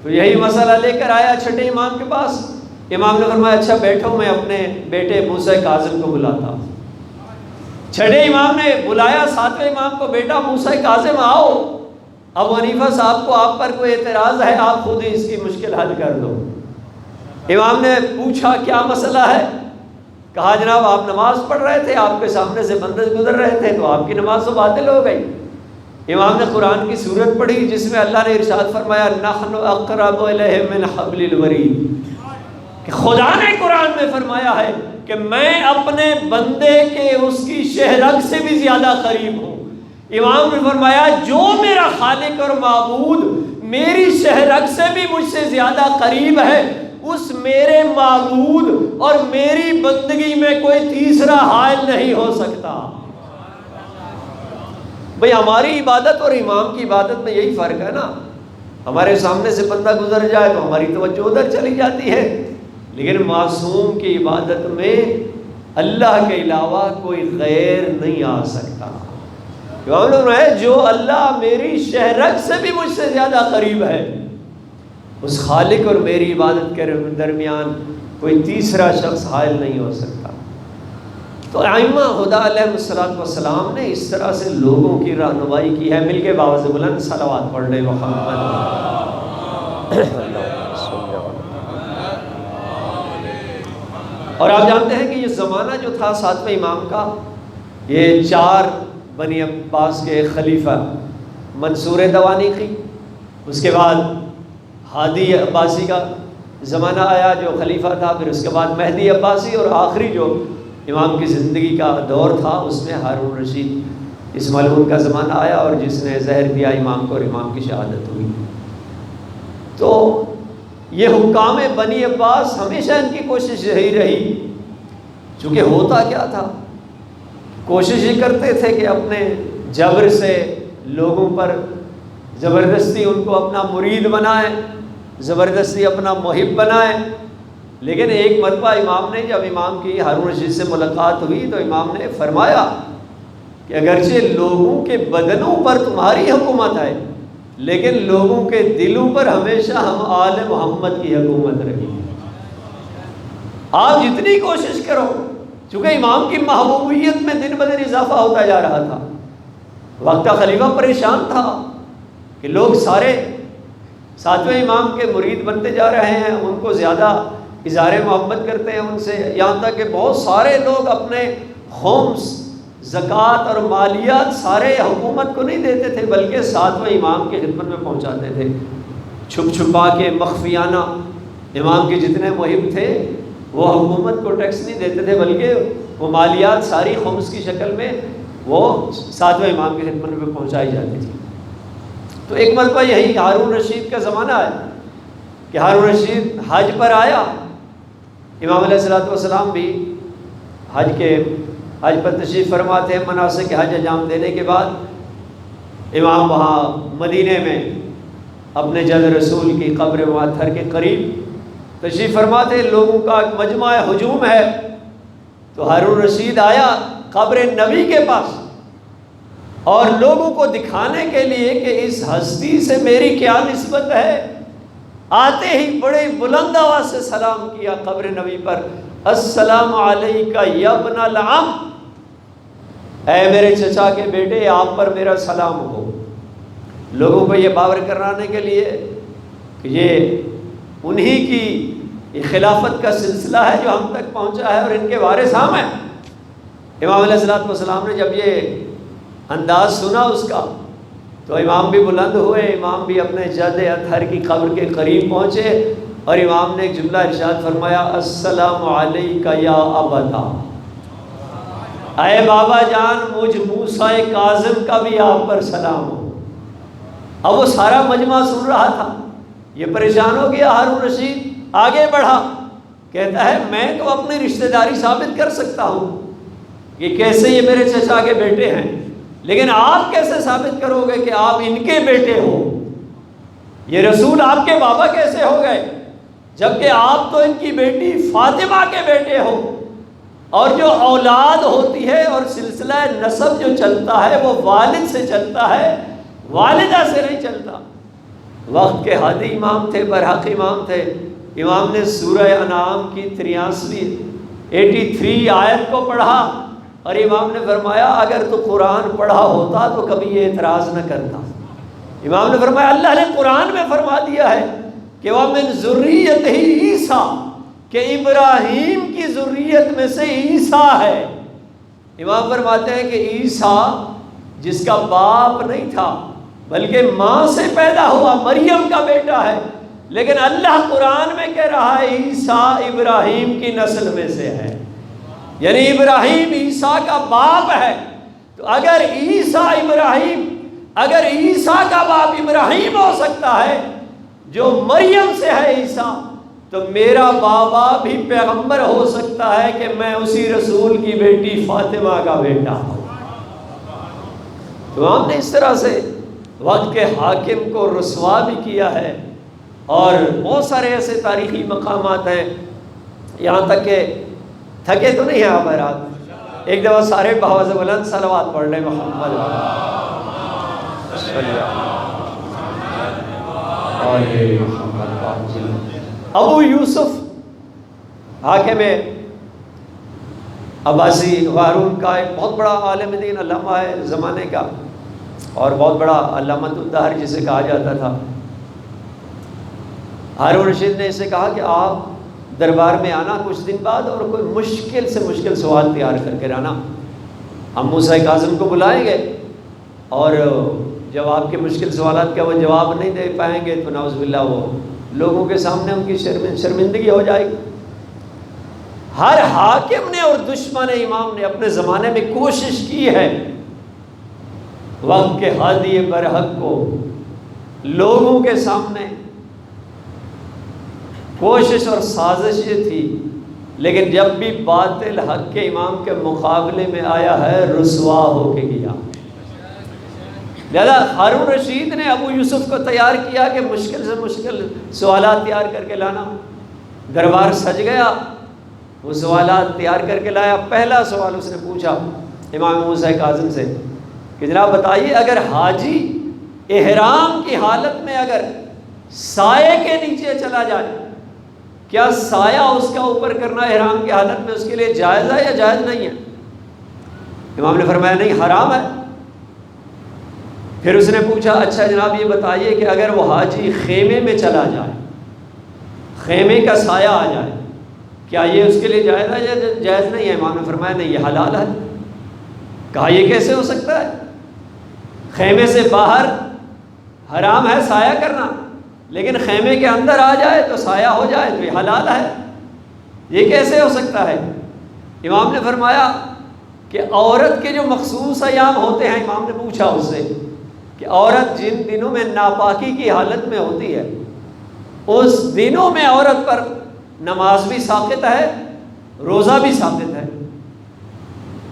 تو یہی مسئلہ لے کر آیا چھٹے امام کے پاس۔ امام نے فرمایا اچھا بیٹھو، میں اپنے بیٹے موسیٰ کاظم کو بلاتا ہوں۔ چھٹے امام نے بلایا 7ویں امام کو، بیٹا موسیٰ کاظم آؤ، ابو حنیفہ صاحب کو آپ پر کوئی اعتراض ہے، آپ خود ہی اس کی مشکل حل کر دو۔ امام نے پوچھا کیا مسئلہ ہے؟ کہا جناب آپ نماز پڑھ رہے تھے، آپ کے سامنے سے بندے گزر رہے تھے تو آپ کی نماز تو باطل ہو گئی۔ امام نے قرآن کی سورت پڑھی جس میں اللہ نے ارشاد فرمایا نحن اقرب الیہ من حبل الورید، کہ خدا نے قرآن میں فرمایا ہے کہ میں اپنے بندے کے اس کی شہرگ سے بھی زیادہ قریب ہوں۔ امام نے فرمایا جو میرا خالق اور معبود میری شہرگ سے بھی مجھ سے زیادہ قریب ہے، اس میرے معبود اور میری بندگی میں کوئی تیسرا حائل نہیں ہو سکتا۔ بھئی ہماری عبادت اور امام کی عبادت میں یہی فرق ہے نا، ہمارے سامنے سے بندہ گزر جائے تو ہماری توجہ ادھر چلی جاتی ہے، لیکن معصوم کی عبادت میں اللہ کے علاوہ کوئی غیر نہیں آ سکتا۔ جو اللہ میری شہرگ سے بھی مجھ سے زیادہ قریب ہے، اس خالق اور میری عبادت کے درمیان کوئی تیسرا شخص حائل نہیں ہو سکتا۔ تو ائمہ خدا علیہ السلام نے اس طرح سے لوگوں کی رہنمائی کی ہے۔ مل کے باوز بلند صلوات پڑھ لے محمد۔ اور آپ جانتے ہیں کہ یہ زمانہ جو تھا 7ویں امام کا، یہ 4 بنی عباس کے خلیفہ منصور دوانی کی، اس کے بعد ہادی عباسی کا زمانہ آیا جو خلیفہ تھا، پھر اس کے بعد مہدی عباسی، اور آخری جو امام کی زندگی کا دور تھا اس میں ہارون رشید اس ملعون کا زمانہ آیا، اور جس نے زہر دیا امام کو اور امام کی شہادت ہوئی۔ تو یہ حکام بنی عباس ہمیشہ ان کی کوشش یہی رہی، چونکہ ہوتا کیا تھا، کوشش یہ کرتے تھے کہ اپنے جبر سے لوگوں پر زبردستی ان کو اپنا مرید بنائیں، زبردستی اپنا محب بنائیں، لیکن ایک مرتبہ امام نے جب امام کی ہارون رشید سے ملاقات ہوئی تو امام نے فرمایا کہ اگرچہ لوگوں کے بدنوں پر تمہاری حکومت ہے لیکن لوگوں کے دلوں پر ہمیشہ ہم آل محمد کی حکومت رہی۔ آپ جتنی کوشش کرو، چونکہ امام کی محبوبیت میں دن بدن اضافہ ہوتا جا رہا تھا، وقت خلیفہ پریشان تھا کہ لوگ سارے ساتویں امام کے مرید بنتے جا رہے ہیں، ان کو زیادہ اظہار محبت کرتے ہیں ان سے، یہاں تک کہ بہت سارے لوگ اپنے خمس، زکوٰۃ اور مالیات سارے حکومت کو نہیں دیتے تھے بلکہ ساتویں امام کی خدمت میں پہنچاتے تھے، چھپ چھپا کے مخفیانہ۔ امام کے جتنے محب تھے وہ حکومت کو ٹیکس نہیں دیتے تھے بلکہ وہ مالیات ساری خمس کی شکل میں وہ ساتویں امام کی خدمت میں پہنچائی جاتی تھی۔ تو ایک مرتبہ یہی ہارون رشید کا زمانہ ہے کہ ہارون رشید حج پر آیا، امام علیہ السلام بھی حج پر تشریف فرما تھے۔ مناسک حج انجام دینے کے بعد امام وہاں مدینے میں اپنے جد رسول کی قبر مطہر کے قریب تشریف فرما تھے، لوگوں کا ایک مجمع ہجوم ہے، تو ہارون رشید آیا قبر نبی کے پاس اور لوگوں کو دکھانے کے لیے کہ اس ہستی سے میری کیا نسبت ہے، آتے ہی بڑے بلند آواز سے سلام کیا قبر نبی پر، السلام علیکہ یا ابن العم، اے میرے چچا کے بیٹے آپ پر میرا سلام ہو۔ لوگوں کو یہ باور کرانے کے لیے کہ یہ انہی کی یہ خلافت کا سلسلہ ہے جو ہم تک پہنچا ہے اور ان کے وارث ہم ہیں۔ امام علیہ السلام نے جب یہ انداز سنا اس کا تو امام بھی بلند ہوئے، امام بھی اپنے جد اطہر کی قبر کے قریب پہنچے اور امام نے ایک جملہ ارشاد فرمایا، السلام علیکہ یا ابتا، اے بابا جان مجھ موسیٰ کاظم کا بھی آپ پر سلام ہو۔ اب وہ سارا مجمع سن رہا تھا، یہ پریشان ہو گیا۔ ہارون رشید آگے بڑھا، کہتا ہے میں تو اپنی رشتہ داری ثابت کر سکتا ہوں کہ کیسے یہ میرے چچا کے بیٹے ہیں، لیکن آپ کیسے ثابت کرو گے کہ آپ ان کے بیٹے ہو؟ یہ رسول آپ کے بابا کیسے ہو گئے جبکہ آپ تو ان کی بیٹی فاطمہ کے بیٹے ہو؟ اور جو اولاد ہوتی ہے اور سلسلہ نسب جو چلتا ہے وہ والد سے چلتا ہے، والدہ سے نہیں چلتا۔ وقت کے ہادی امام تھے، برحق امام تھے۔ امام نے سورہ انعام کی 83 آیت کو پڑھا اور امام نے فرمایا اگر تو قرآن پڑھا ہوتا تو کبھی یہ اعتراض نہ کرتا۔ امام نے فرمایا اللہ نے قرآن میں فرما دیا ہے کہ وَمِن ذُرِّيَّتِهِ عیسیٰ، کہ ابراہیم کی ذریت میں سے عیسیٰ ہے۔ امام فرماتے ہیں کہ عیسیٰ جس کا باپ نہیں تھا بلکہ ماں سے پیدا ہوا، مریم کا بیٹا ہے، لیکن اللہ قرآن میں کہہ رہا ہے عیسیٰ ابراہیم کی نسل میں سے ہے، یعنی ابراہیم عیسیٰ کا باپ ہے۔ تو اگر عیسیٰ کا باپ ابراہیم ہو سکتا ہے جو مریم سے ہے عیسیٰ، تو میرا بابا بھی پیغمبر ہو سکتا ہے کہ میں اسی رسول کی بیٹی فاطمہ کا بیٹا ہوں۔ تو ہم نے اس طرح سے وقت کے حاکم کو رسوا بھی کیا ہے، اور بہت سارے ایسے تاریخی مقامات ہیں، یہاں تک کہ تھکے تو نہیں ہیں آپ حضرات، ایک دفعہ سارے بآواز بلند صلوات پڑھ لیں محمد ابو یوسف حاکم عباسی ہارون کا ایک بہت بڑا عالم دین علامہ ہے زمانے کا، اور بہت بڑا علامۃ الدہر جسے کہا جاتا تھا۔ ہارون رشید نے اسے کہا کہ آپ دربار میں آنا کچھ دن بعد اور کوئی مشکل سے مشکل سوال تیار کر کے آنا، ہم موسیٰ کاظم کو بلائیں گے اور جب آپ کے مشکل سوالات کا وہ جواب نہیں دے پائیں گے تو نعوذ باللہ وہ لوگوں کے سامنے ان کی شرمندگی ہو جائے گی۔ ہر حاکم نے اور دشمن امام نے اپنے زمانے میں کوشش کی ہے وقت کے ہادی برحق کو لوگوں کے سامنے، کوشش اور سازش یہ تھی، لیکن جب بھی باطل حق کے امام کے مقابلے میں آیا ہے رسوا ہو کے گیا۔ لہذا ہارون رشید نے ابو یوسف کو تیار کیا کہ مشکل سے مشکل سوالات تیار کر کے لانا۔ دربار سج گیا، وہ سوالات تیار کر کے لایا۔ پہلا سوال اس نے پوچھا امام موسیٰ کاظم سے کہ جناب بتائیے، اگر حاجی احرام کی حالت میں اگر سائے کے نیچے چلا جائے، کیا سایہ اس کا اوپر کرنا احرام کی حالت میں اس کے لیے جائز ہے یا جائز نہیں ہے؟ امام نے فرمایا نہیں، حرام ہے۔ پھر اس نے پوچھا اچھا جناب یہ بتائیے کہ اگر وہ حاجی خیمے میں چلا جائے، خیمے کا سایہ آ جائے، کیا یہ اس کے لیے جائز ہے یا جائز نہیں ہے؟ امام نے فرمایا نہیں، یہ حلال ہے۔ کہا یہ کیسے ہو سکتا ہے؟ خیمے سے باہر حرام ہے سایہ کرنا، لیکن خیمے کے اندر آ جائے تو سایہ ہو جائے تو یہ حلال ہے، یہ کیسے ہو سکتا ہے؟ امام نے فرمایا کہ عورت کے جو مخصوص ایام ہوتے ہیں، امام نے پوچھا اس سے کہ عورت جن دنوں میں ناپاکی کی حالت میں ہوتی ہے، اس دنوں میں عورت پر نماز بھی ساقط ہے، روزہ بھی ساقط ہے۔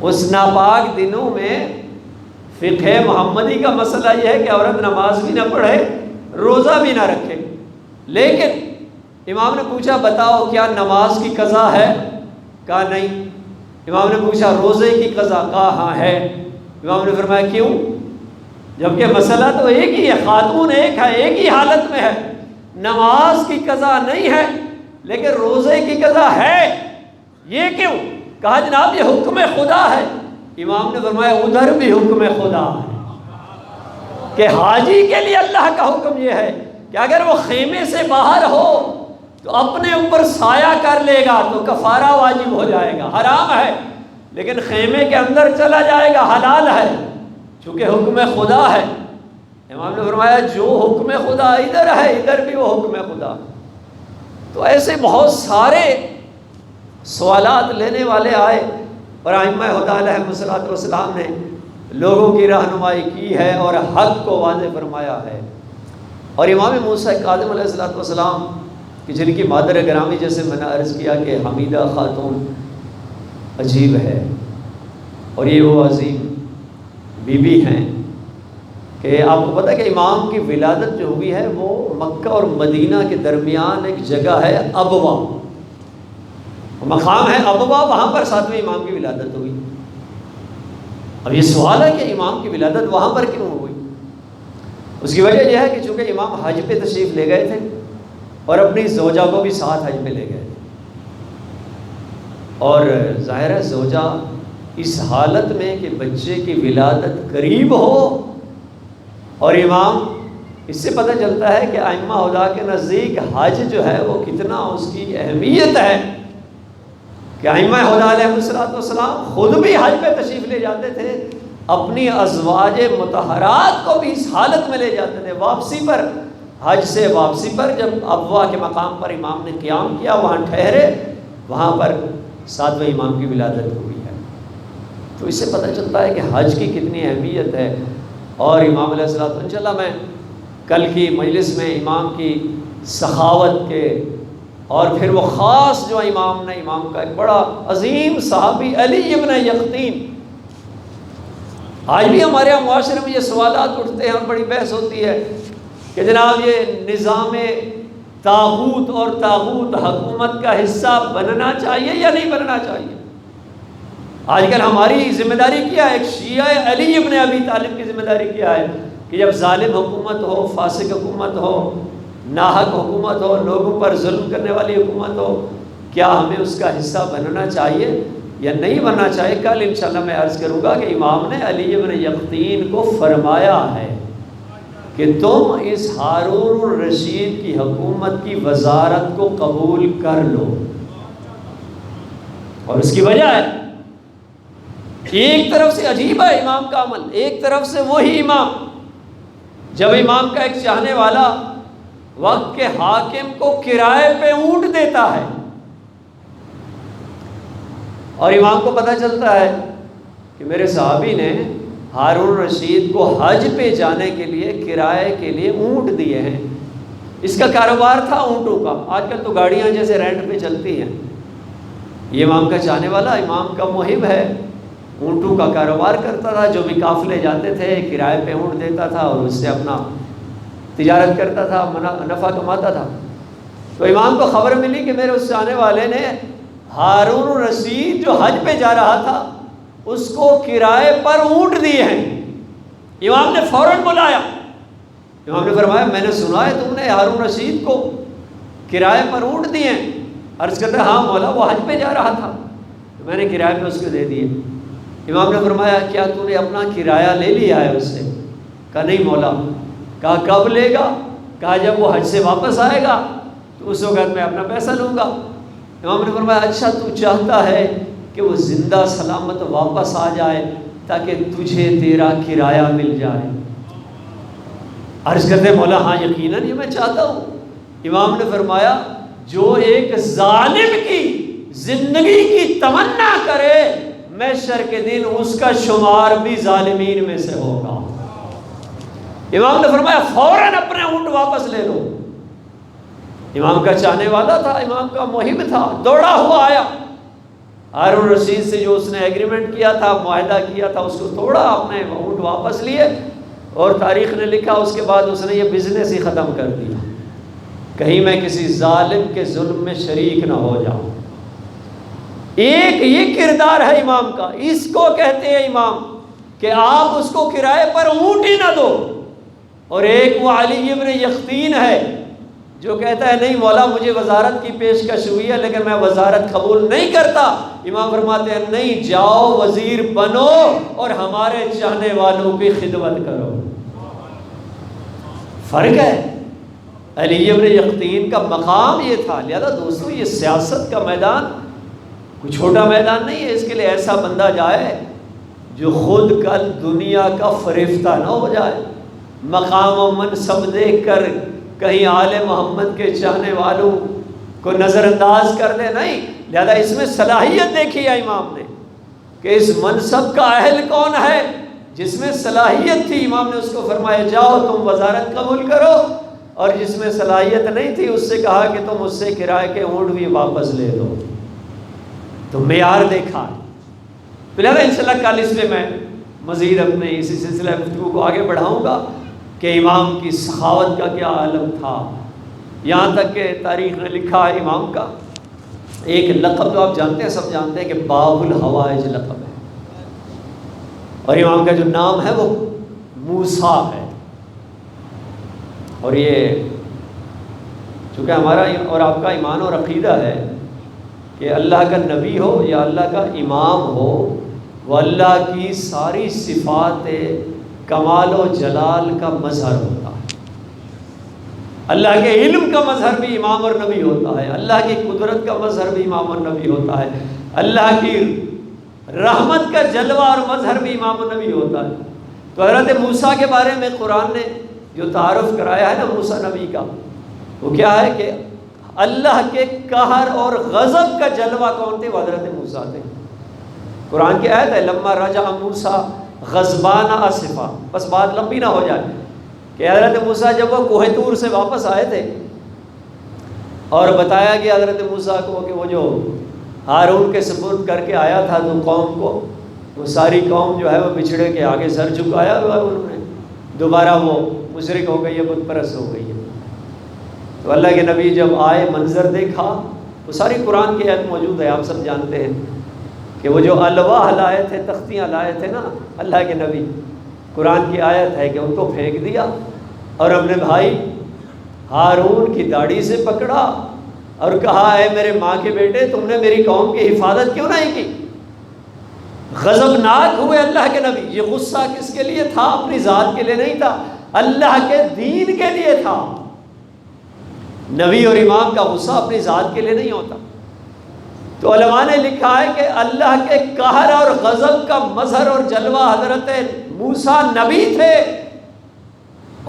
اس ناپاک دنوں میں فقہ محمدی کا مسئلہ یہ ہے کہ عورت نماز بھی نہ پڑھے، روزہ بھی نہ رکھے۔ لیکن امام نے پوچھا بتاؤ کیا نماز کی قضا ہے؟ کہا نہیں۔ امام نے پوچھا روزے کی قضا؟ کہا ہاں ہے۔ امام نے فرمایا کیوں؟ جبکہ مسئلہ تو ایک ہی ہے، خاتون ایک ہے، ایک ہی حالت میں ہے، نماز کی قضا نہیں ہے لیکن روزے کی قضا ہے، یہ کیوں؟ کہا جناب یہ حکم خدا ہے۔ امام نے فرمایا ادھر بھی حکم خدا ہے کہ حاجی کے لیے اللہ کا حکم یہ ہے کہ اگر وہ خیمے سے باہر ہو تو اپنے اوپر سایہ کر لے گا تو کفارہ واجب ہو جائے گا، حرام ہے، لیکن خیمے کے اندر چلا جائے گا حلال ہے، چونکہ حکم خدا ہے۔ امام نے فرمایا جو حکم خدا ادھر ہے ادھر بھی وہ حکم خدا۔ تو ایسے بہت سارے سوالات لینے والے آئے اور ائمہ ہدیٰ علیہم الصلوۃ والسلام نے لوگوں کی رہنمائی کی ہے اور حق کو واضح فرمایا ہے۔ اور امام موسیٰ کاظم علیہ الصلوۃ والسلام کہ جن کی مادر گرامی جیسے میں نے عرض کیا کہ حمیدہ خاتون عجیب ہے، اور یہ وہ عظیم بی بی ہیں کہ آپ کو پتہ ہے کہ امام کی ولادت جو ہوئی ہے وہ مکہ اور مدینہ کے درمیان ایک جگہ ہے ابوا، مقام ہے ابوا، وہاں پر ساتویں امام کی ولادت ہوئی۔ اب یہ سوال ہے کہ امام کی ولادت وہاں پر کیوں ہوئی؟ اس کی وجہ یہ ہے کہ چونکہ امام حج پہ تشریف لے گئے تھے اور اپنی زوجہ کو بھی ساتھ حج پہ لے گئے تھے، اور ظاہر ہے زوجہ اس حالت میں کہ بچے کی ولادت قریب ہو، اور امام، اس سے پتہ چلتا ہے کہ ائمہ ہدیٰ کے نزدیک حج جو ہے وہ کتنا اس کی اہمیت ہے کہ ائمہ ہدیٰ علیہ السلام خود بھی حج پہ تشریف لے جاتے تھے، اپنی ازواج مطہرات کو بھی اس حالت میں لے جاتے تھے۔ واپسی پر، حج سے واپسی پر جب ابوا کے مقام پر امام نے قیام کیا، وہاں ٹھہرے، وہاں پر ساتویں امام کی ولادت ہوئی ہے۔ تو اس سے پتہ چلتا ہے کہ حج کی کتنی اہمیت ہے۔ اور امام علیہ السلام، انشاءاللہ میں کل کی مجلس میں امام کی سخاوت کے، اور پھر وہ خاص جو امام نے، امام کا ایک بڑا عظیم صحابی علی ابن یقطین، آج بھی ہمارے یہاں معاشرے میں یہ سوالات اٹھتے ہیں اور بڑی بحث ہوتی ہے کہ جناب یہ نظام طاغوت اور طاغوت حکومت کا حصہ بننا چاہیے یا نہیں بننا چاہیے۔ آج کل ہماری ذمہ داری کیا ہے؟ ایک شیعہ علی ابن ابی طالب کی ذمہ داری کیا ہے کہ جب ظالم حکومت ہو، فاسق حکومت ہو، ناحق حکومت ہو، لوگوں پر ظلم کرنے والی حکومت ہو، کیا ہمیں اس کا حصہ بننا چاہیے یا نہیں بننا چاہیے؟ کل انشاءاللہ میں عرض کروں گا کہ امام نے علی ابن یقطین کو فرمایا ہے کہ تم اس ہارون الرشید کی حکومت کی وزارت کو قبول کر لو، اور اس کی وجہ ہے ایک طرف سے عجیب ہے امام کا عمل، ایک طرف سے وہی امام، جب امام کا ایک چاہنے والا وقت کے حاکم کو کرائے پہ اونٹ دیتا ہے، اور امام کو پتہ چلتا ہے کہ میرے صحابی نے ہارون رشید کو حج پہ جانے کے لیے کرائے کے لیے اونٹ دیے ہیں، اس کا کاروبار تھا اونٹوں کا، آج کل تو گاڑیاں جیسے رینٹ پہ چلتی ہیں، یہ امام کا چاہنے والا، امام کا محب ہے، اونٹوں کا کاروبار کرتا تھا، جو بھی قافلے جاتے تھے کرائے پہ اونٹ دیتا تھا اور اس سے اپنا تجارت کرتا تھا، نفع کماتا تھا۔ تو امام کو خبر ملی کہ میرے اس سے آنے والے نے ہارون الرشید جو حج پہ جا رہا تھا اس کو کرائے پر اونٹ دیے ہیں۔ امام نے فوراً بلایا، امام نے فرمایا میں نے سنا ہے تم نے ہارون الرشید کو کرائے پر اونٹ دیے ہیں۔ عرض کرتے ہیں ہاں مولا وہ حج پہ جا رہا تھا تو میں نے کرائے پہ اس کو دے دیے۔ امام نے فرمایا کیا تو نے اپنا کرایہ لے لیا ہے اس سے؟ کہا نہیں مولا۔ کہا کب لے گا؟ کہا جب وہ حج سے واپس آئے گا تو اس وقت میں اپنا پیسہ لوں گا۔ امام نے فرمایا اچھا تو چاہتا ہے کہ وہ زندہ سلامت واپس آ جائے تاکہ تجھے تیرا کرایہ مل جائے؟ عرض کرتے ہیں مولا ہاں یقیناً یہ میں چاہتا ہوں۔ امام نے فرمایا جو ایک ظالم کی زندگی کی تمنا کرے محشر کے دن اس کا شمار بھی ظالمین میں سے ہوگا۔ امام نے فرمایا فوراً اپنے اونٹ واپس لے لو۔ امام کا چاہنے والا تھا، امام کا محب تھا، دوڑا ہوا آیا، ہارون الرشید سے جو اس نے ایگریمنٹ کیا تھا، معاہدہ کیا تھا، اس کو توڑا، اپنے اونٹ واپس لیے، اور تاریخ نے لکھا اس کے بعد اس نے یہ بزنس ہی ختم کر دیا، کہیں میں کسی ظالم کے ظلم میں شریک نہ ہو جاؤں۔ ایک یہ کردار ہے امام کا، اس کو کہتے ہیں امام کہ آپ اس کو کرائے پر اونٹ ہی نہ دو۔ اور ایک وہ علی ابن یقطین ہے جو کہتا ہے نہیں مولا مجھے وزارت کی پیشکش ہوئی ہے لیکن میں وزارت قبول نہیں کرتا۔ امام فرماتے ہیں نہیں جاؤ وزیر بنو اور ہمارے چاہنے والوں کی خدمت کرو۔ فرق ہے، علی ابن یقطین کا مقام یہ تھا۔ لہذا دوستو یہ سیاست کا میدان کوئی چھوٹا میدان نہیں ہے، اس کے لیے ایسا بندہ جائے جو خود کل دنیا کا فریفتہ نہ ہو جائے، مقام و منصب دیکھ کر کہیں آل محمد کے چاہنے والوں کو نظر انداز کر دے، نہیں۔ لہذا اس میں صلاحیت دیکھی ہے امام نے کہ اس منصب کا اہل کون ہے، جس میں صلاحیت تھی امام نے اس کو فرمایا جاؤ تم وزارت قبول کرو، اور جس میں صلاحیت نہیں تھی اس سے کہا کہ تم اس سے کرائے کے اونٹ بھی واپس لے لو۔ تو معیار دیکھا۔ لہٰذا انشاءاللہ کل اس میں میں مزید اپنے اسی سلسلہ گفتگو کو آگے بڑھاؤں گا کہ امام کی سخاوت کا کیا عالم تھا، یہاں تک کہ تاریخ نے لکھا ہے امام کا ایک لقب تو آپ جانتے ہیں، سب جانتے ہیں کہ باب الحوائج لقب ہے، اور امام کا جو نام ہے وہ موسیٰ ہے۔ اور یہ چونکہ ہمارا اور آپ کا ایمان اور عقیدہ ہے کہ اللہ کا نبی ہو یا اللہ کا امام ہو وہ اللہ کی ساری صفات کمال و جلال کا مظہر ہوتا ہے۔ اللہ کے علم کا مظہر بھی امام اور نبی ہوتا ہے، اللہ کی قدرت کا مظہر بھی امام اور نبی ہوتا ہے، اللہ کی رحمت کا جلوہ اور مظہر بھی امام اور نبی ہوتا ہے۔ تو حضرت موسیٰ کے بارے میں قرآن نے جو تعارف کرایا ہے نا موسیٰ نبی کا، وہ کیا ہے کہ اللہ کے قہر اور غضب کا جلوہ کون تھے؟ وہ حضرت موسیٰ تھے۔ قرآن کی آیت ہے لما رجع موسیٰ غضبان آسفا، بس بات لمبی نہ ہو جائے کہ حضرت موسیٰ جب وہ کوہ طور سے واپس آئے تھے اور بتایا کہ حضرت موسیٰ کو کہ وہ جو ہارون کے سپرد کر کے آیا تھا تو قوم کو، وہ ساری قوم جو ہے وہ بچھڑے کے آگے سر جھکایا ہوا، انہوں نے دوبارہ وہ مشرک ہو گئی ہے، بت پرست ہو گئی ہے۔ تو اللہ کے نبی جب آئے منظر دیکھا، وہ ساری قرآن کی آیت موجود ہے، آپ سب جانتے ہیں کہ وہ جو الواح لائے تھے، تختیاں لائے تھے نا اللہ کے نبی، قرآن کی آیت ہے کہ ان کو پھینک دیا اور اپنے بھائی ہارون کی داڑھی سے پکڑا اور کہا اے میرے ماں کے بیٹے تم نے میری قوم کی حفاظت کیوں نہیں کی؟ غضبناک ہوئے اللہ کے نبی۔ یہ غصہ کس کے لیے تھا؟ اپنی ذات کے لیے نہیں تھا، اللہ کے دین کے لیے تھا۔ نبی اور امام کا غصہ اپنی ذات کے لیے نہیں ہوتا۔ تو علماء نے لکھا ہے کہ اللہ کے قہر اور غضب کا مظہر اور جلوہ حضرت موسیٰ نبی تھے،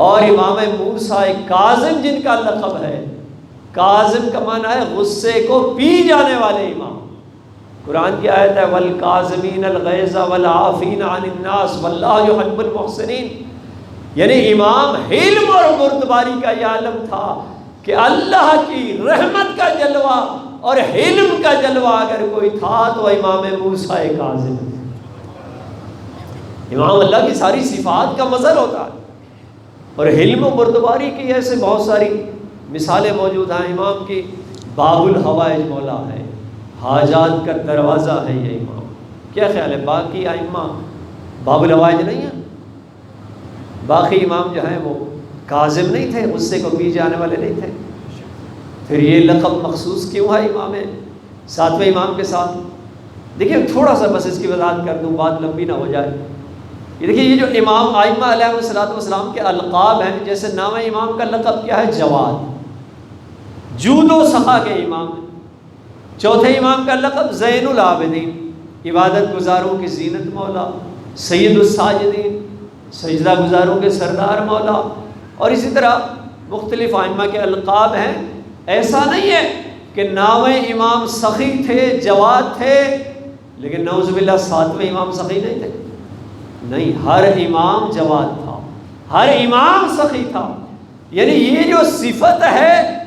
اور امام موسیٰ کاظم جن کا لقب ہے، کاظم کا معنی ہے غصے کو پی جانے والے امام۔ قرآن کی آیت ہے والکاظمین الغیظ والعافین عن الناس واللہ یحب المحسنین، یعنی امام حلم اور بردباری کا یہ عالم تھا کہ اللہ کی رحمت کا جلوہ اور حلم کا جلوہ اگر کوئی تھا تو امام موسیٰ کاظم، امام اللہ کی ساری صفات کا مظہر ہوتا ہے۔ اور حلم و بردباری کی ایسے بہت ساری مثالیں موجود ہیں امام کی. باب الحوائج مولا ہے، حاجات کا دروازہ ہے یہ امام. کیا خیال ہے باقی ائمہ باب الحوائج نہیں ہیں؟ باقی امام جو ہیں وہ کاظم نہیں تھے، غصے کو پی جانے والے نہیں تھے؟ پھر یہ لقب مخصوص کیوں ہے امام ساتویں امام کے ساتھ؟ دیکھیے تھوڑا سا بس اس کی وضاحت کر دوں، بات لمبی نہ ہو جائے. یہ دیکھیے یہ جو امام ائمہ علیہ السلام کے القاب ہیں، جیسے نام امام کا لقب کیا ہے؟ جواد، جود و سخا کے امام ہیں. چوتھے امام کا لقب زین العابدین، عبادت گزاروں کی زینت مولا. سید الساجدین، سجدہ گزاروں کے سردار مولا. اور اسی طرح مختلف ائمہ کے القاب ہیں. ایسا نہیں ہے کہ نام امام سخی تھے، جواد تھے، لیکن نعوذ باللہ ساتویں امام سخی نہیں تھے. نہیں، ہر امام جواد تھا، ہر امام سخی تھا. یعنی یہ جو صفت ہے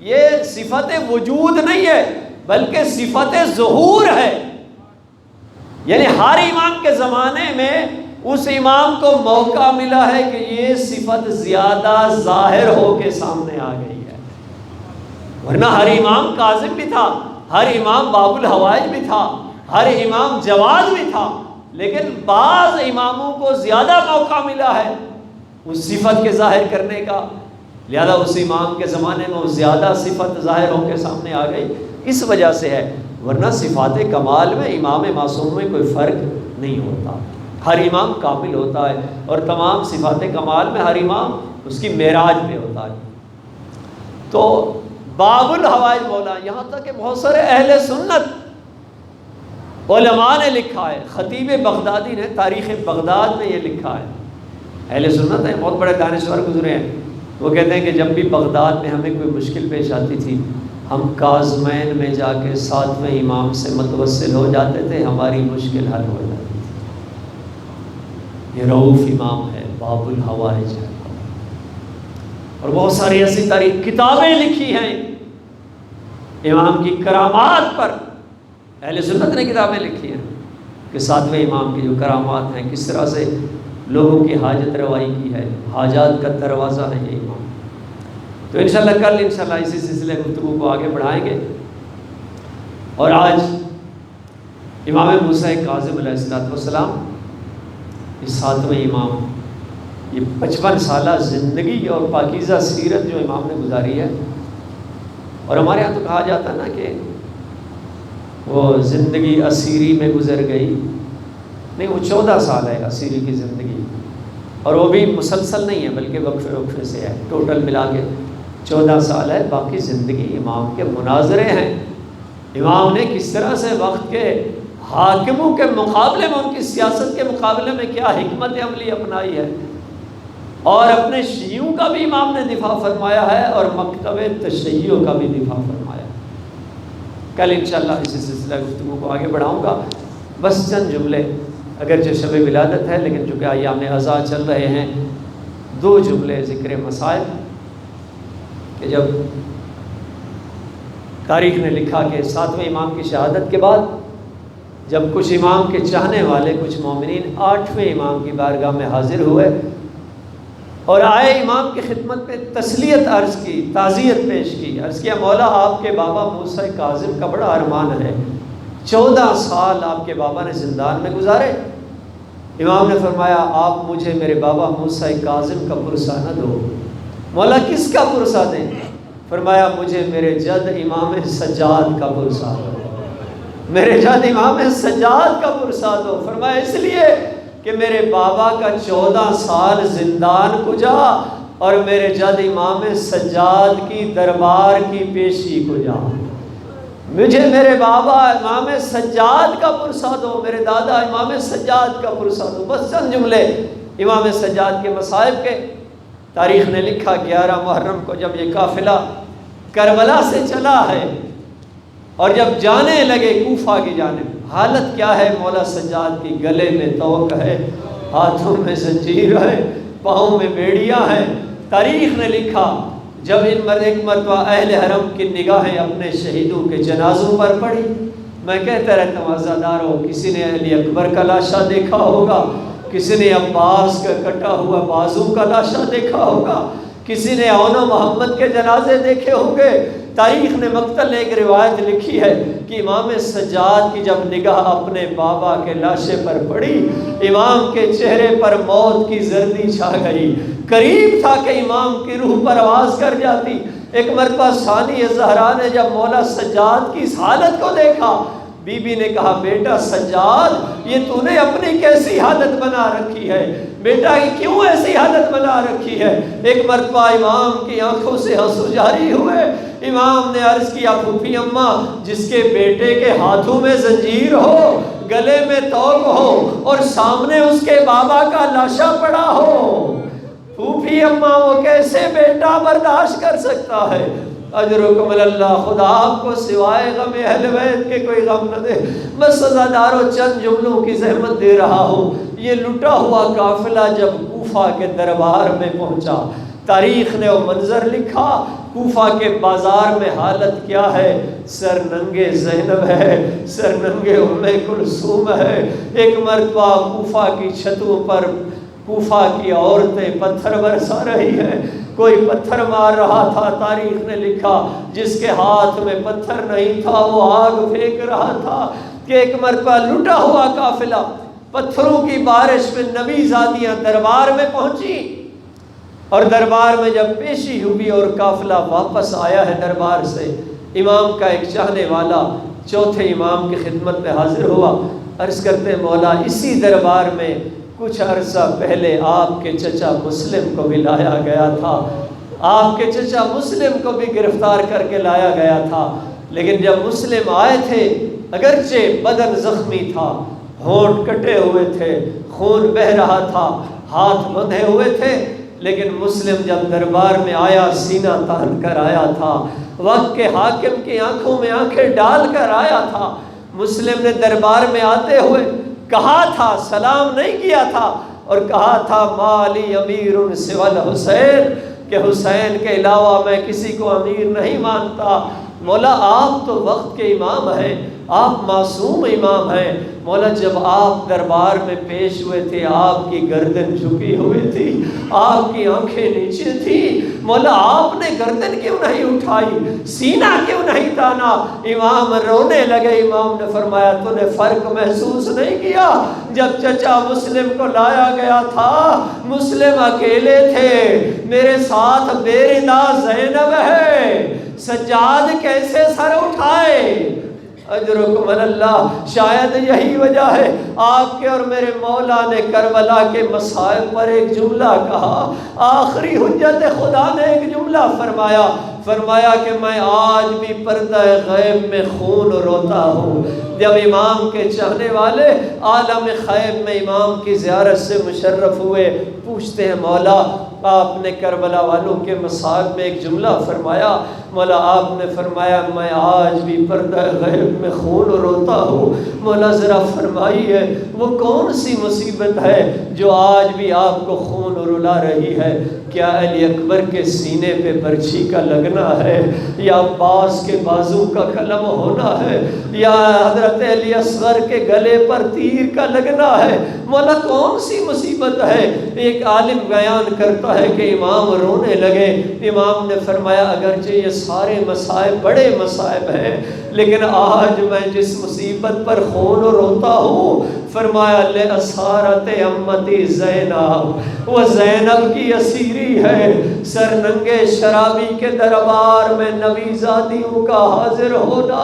یہ صفت وجود نہیں ہے بلکہ صفت ظہور ہے. یعنی ہر امام کے زمانے میں اس امام کو موقع ملا ہے کہ یہ صفت زیادہ ظاہر ہو کے سامنے آ گئی ہے. ورنہ ہر امام کاظم بھی تھا، ہر امام باب الحوائج بھی تھا، ہر امام جواد بھی تھا، لیکن بعض اماموں کو زیادہ موقع ملا ہے اس صفت کے ظاہر کرنے کا، لہذا اس امام کے زمانے میں وہ زیادہ صفت ظاہر ہو کے سامنے آ گئی. اس وجہ سے ہے، ورنہ صفات کمال میں امام معصوم میں کوئی فرق نہیں ہوتا. ہر امام کامل ہوتا ہے اور تمام صفات کمال میں ہر امام اس کی معراج پہ ہوتا ہے. تو باب الحوائج مولا، یہاں تک کہ بہت سارے اہل سنت علماء نے لکھا ہے. خطیب بغدادی نے تاریخ بغداد میں یہ لکھا ہے. اہل سنت ہیں، بہت بڑے دانشور گزرے ہیں. وہ کہتے ہیں کہ جب بھی بغداد میں ہمیں کوئی مشکل پیش آتی تھی، ہم کاظمین میں جا کے ساتویں امام سے متوسل ہو جاتے تھے، ہماری مشکل حل ہو جاتی تھی. یہ رؤوف امام ہے، باب الحوائج ہے. اور بہت ساری ایسی تاریخ کتابیں لکھی ہیں امام کی کرامات پر. اہل سنت نے کتابیں لکھی ہیں کہ ساتویں امام کی جو کرامات ہیں، کس طرح سے لوگوں کی حاجت روائی کی ہے، حاجات کا دروازہ ہے یہ امام. تو انشاءاللہ کل انشاءاللہ اسی سلسلے گفتگو کو آگے بڑھائیں گے. اور آج امام موسیٰ کاظم علیہ السلام، یہ ساتویں امام، یہ 55 سالہ زندگی اور پاکیزہ سیرت جو امام نے گزاری ہے. اور ہمارے یہاں تو کہا جاتا ہے نا کہ وہ زندگی اسیری میں گزر گئی. نہیں، وہ 14 سال ہے اسیری کی زندگی، اور وہ بھی مسلسل نہیں ہے بلکہ وقفے وقفے سے ہے. ٹوٹل ملا کے 14 سال ہے. باقی زندگی امام کے مناظرے ہیں. امام نے کس طرح سے وقت کے حاکموں کے مقابلے میں، ان کی سیاست کے مقابلے میں کیا حکمت عملی اپنائی ہے، اور اپنے شیعوں کا بھی امام نے دفاع فرمایا ہے اور مکتب تشیع کا بھی دفاع فرمایا. کل انشاءاللہ اسی سلسلہ گفتگو کو آگے بڑھاؤں گا. بس چند جملے، اگرچہ شب ولادت ہے لیکن چونکہ ایام عزا چل رہے ہیں، 2 جملے ذکر مسائل. کہ جب تاریخ نے لکھا کہ 7ویں امام کی شہادت کے بعد جب کچھ امام کے چاہنے والے، کچھ مومنین 8ویں امام کی بارگاہ میں حاضر ہوئے اور آئے امام کی خدمت میں تسلیت عرض کی، تعزیت پیش کی. عرض کیا مولا آپ کے بابا موسیٰ کاظم کا بڑا ارمان ہے، 14 سال آپ کے بابا نے زندان میں گزارے. امام نے فرمایا آپ مجھے میرے بابا موسیٰ کاظم کا پرسہ نہ دو. مولا کس کا پرسہ دیں؟ فرمایا مجھے میرے جد امام سجاد کا پرسہ دو، میرے جد امام سجاد کا پرسہ دو. فرمایا اس لیے کہ میرے بابا کا 14 سال زندان گزرا اور میرے جد امام سجاد کی دربار کی پیشی گزرا. مجھے میرے بابا امام سجاد کا پرسہ دو، میرے دادا امام سجاد کا پرسہ دو. بس چند جملے امام سجاد کے مصائب کے. تاریخ نے لکھا 11 محرم کو جب یہ قافلہ کربلا سے چلا ہے اور جب جانے لگے کوفہ کی جانب، حالت کیا ہے؟ مولا سجاد کی گلے میں توق ہے، ہاتھوں میں زنجیر ہے، پاؤں میں بیڑیاں ہیں. تاریخ نے لکھا جب ایک مرتبہ اہل حرم کی نگاہیں اپنے شہیدوں کے جنازوں پر پڑی، میں کہتا رہتا ہوں عزادارو، کسی نے علی اکبر کا لاشا دیکھا ہوگا، کسی نے عباس کا کٹا ہوا بازو کا لاشا دیکھا ہوگا، کسی نے اون و محمد کے جنازے دیکھے ہوں گے۔ تاریخ نے مقتل ایک روایت لکھی ہے کہ امام سجاد کی جب نگاہ اپنے بابا کے لاشے پر پڑی، امام کے چہرے پر موت کی زردی چھا گئی۔ قریب تھا کہ امام کی روح پرواز کر جاتی۔ ایک مرتبہ ثانی زہرا نے جب مولا سجاد کی اس حالت کو دیکھا، بی بی نے کہا بیٹا سجاد، یہ تو نے اپنی کیسی حالت بنا رکھی ہے؟ بیٹا یہ کیوں ایسی حالت بنا رکھی ہے؟ ایک مرتبہ امام کی آنکھوں سے آنسو جاری ہوئے۔ امام نے عرض کیا پھوپھی اماں، جس کے بیٹے کے ہاتھوں میں زنجیر ہو، گلے میں توق ہو اور سامنے اس کے بابا کا لاشا پڑا ہو، پھوپھی اماں وہ کیسے بیٹا برداشت کر سکتا ہے؟ اجرکم اللہ، خدا آپ کو سوائے غم اہل بیت کے کوئی غم نہ دے۔ بس سزاداروں چند جملوں کی زحمت دے رہا ہوں۔ یہ لٹا ہوا قافلہ جب کوفہ کے دربار میں پہنچا، تاریخ نے وہ منظر لکھا، کوفہ کے بازار میں حالت کیا ہے؟ سر ننگے زینب ہے، سر ننگے ام کلثوم ہے۔ ایک مرتبہ کوفہ کی چھتوں پر کوفہ کی عورتیں پتھر برسا رہی ہیں، کوئی پتھر مار رہا تھا، تاریخ نے لکھا جس کے ہاتھ میں پتھر نہیں تھا وہ آگ پھینک رہا تھا۔ کہ ایک مرتبہ لٹا ہوا قافلہ پتھروں کی بارش میں نبی زادیاں دربار میں پہنچی، اور دربار میں جب پیشی ہوئی اور قافلہ واپس آیا ہے دربار سے، امام کا ایک چاہنے والا چوتھے امام کی خدمت میں حاضر ہوا، عرض کرتے مولا اسی دربار میں کچھ عرصہ پہلے آپ کے چچا مسلم کو بھی لایا گیا تھا، آپ کے چچا مسلم کو بھی گرفتار کر کے لایا گیا تھا، لیکن جب مسلم آئے تھے اگرچہ بدن زخمی تھا، ہونٹ کٹے ہوئے تھے، خون بہہ رہا تھا، ہاتھ بندھے ہوئے تھے، لیکن مسلم جب دربار میں آیا سینہ تان کر آیا تھا، وقت کے حاکم کی آنکھوں میں آنکھیں ڈال کر آیا تھا۔ مسلم نے دربار میں آتے ہوئے کہا تھا، سلام نہیں کیا تھا، اور کہا تھا مالی امیر سوى الحسین، کہ حسین کے علاوہ میں کسی کو امیر نہیں مانتا۔ مولا آپ تو وقت کے امام ہیں، آپ معصوم امام ہیں۔ مولا جب آپ دربار میں پیش ہوئے تھے آپ کی گردن جھکی ہوئی تھی، آپ کی آنکھیں نیچے تھی، مولا آپ نے گردن کیوں نہیں اٹھائی، سینہ کیوں نہیں تانا؟ امام رونے لگے۔ امام نے فرمایا تو نے فرق محسوس نہیں کیا؟ جب چچا مسلم کو لایا گیا تھا مسلم اکیلے تھے، میرے ساتھ بیردا زینب ہے، سجاد کیسے سر اٹھائے؟ اجرکم اللہ، شاید یہی وجہ ہے آپ کے اور میرے مولا نے کربلا کے مسائل پر ایک جملہ کہا، آخری حجت خدا نے ایک جملہ فرمایا کہ میں آج بھی پردہ غیب میں خون روتا ہوں۔ جب امام کے چاہنے والے عالم غیب میں امام کی زیارت سے مشرف ہوئے، پوچھتے ہیں مولا آپ نے کربلا والوں کے مسائل میں ایک جملہ فرمایا، مولا آپ نے فرمایا میں آج بھی پردہ غیب میں خون روتا ہوں۔ مولا ذرا فرمائیے وہ کون سی مصیبت ہے جو آج بھی آپ کو خون رلا رہی ہے؟ کیا علی اکبر کے سینے پہ برچھی کا لگنا ہے، یا عباس کے بازو کا قلم ہونا ہے، یا حضرت علی اصغر کے گلے پر تیر کا لگنا ہے؟ مولا کون سی مصیبت ہے؟ ایک عالم بیان کرتا ہے کہ امام رونے لگے۔ امام نے فرمایا اگرچہ یہ سارے مسائب بڑے مسائب ہیں، لیکن آج میں جس مصیبت پر خون روتا ہوں، فرمایا لِأَسَارَتِ أَمَّتِ زینب، وہ زینب کی اسیری ہے۔ سر ننگے شرابی کے دربار میں نبی زادیوں کا حاضر ہونا،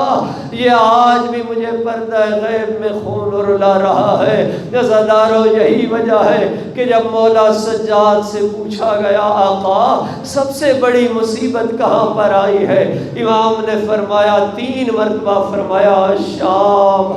یہ آج بھی مجھے پردہ غیب میں خون رلا رہا ہے۔ عزادارو یہی وجہ ہے کہ جب مولا سجاد سے پوچھا گیا آقا سب سے بڑی مصیبت کہاں پر آئی ہے، امام نے فرمایا 3 مرتبہ فرمایا الشام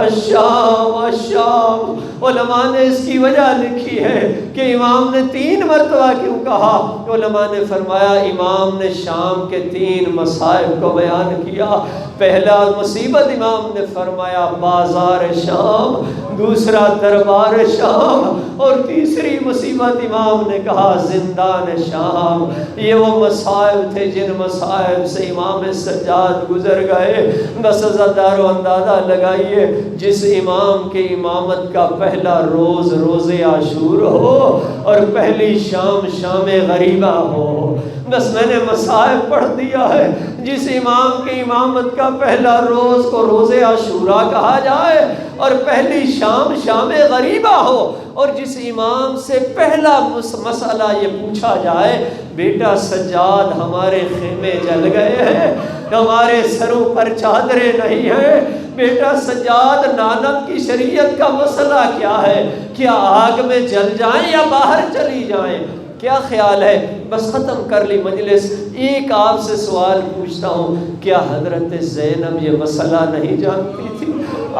الشام الشام۔ علماء نے اس کی وجہ لکھی ہے کہ امام نے 3 مرتبہ کیوں کہا؟ علماء نے فرمایا امام نے شام کے 3 مصائب کو بیان کیا۔ پہلا مصیبت امام نے فرمایا بازار شام، دوسرا دربار شام، اور تیسری مصیبت امام نے کہا زندان شام۔ یہ وہ مصائب تھے جن مصائب سے امام سجاد گزر گئے۔ بس عزادارو اندازہ لگائیے جس امام کی امامت کا پہلا روز روز عاشور ہو اور پہلی شام شام غریبہ ہو۔ بس میں نے مصائب پڑھ دیا ہے، جس امام کی امامت کا پہلا روز کو روز عاشورہ کہا جائے اور پہلی شام شام غریبہ ہو، اور جس امام سے پہلا مسئلہ یہ پوچھا جائے بیٹا سجاد ہمارے خیمے جل گئے ہیں، ہمارے سروں پر چادریں نہیں ہیں، بیٹا سجاد نانک کی شریعت کا مسئلہ کیا ہے، کیا آگ میں جل جائیں یا باہر چلی جائیں، کیا خیال ہے؟ بس ختم کر لی مجلس۔ ایک آپ سے سوال پوچھتا ہوں، کیا حضرت زینب یہ مسئلہ نہیں جانتی تھی؟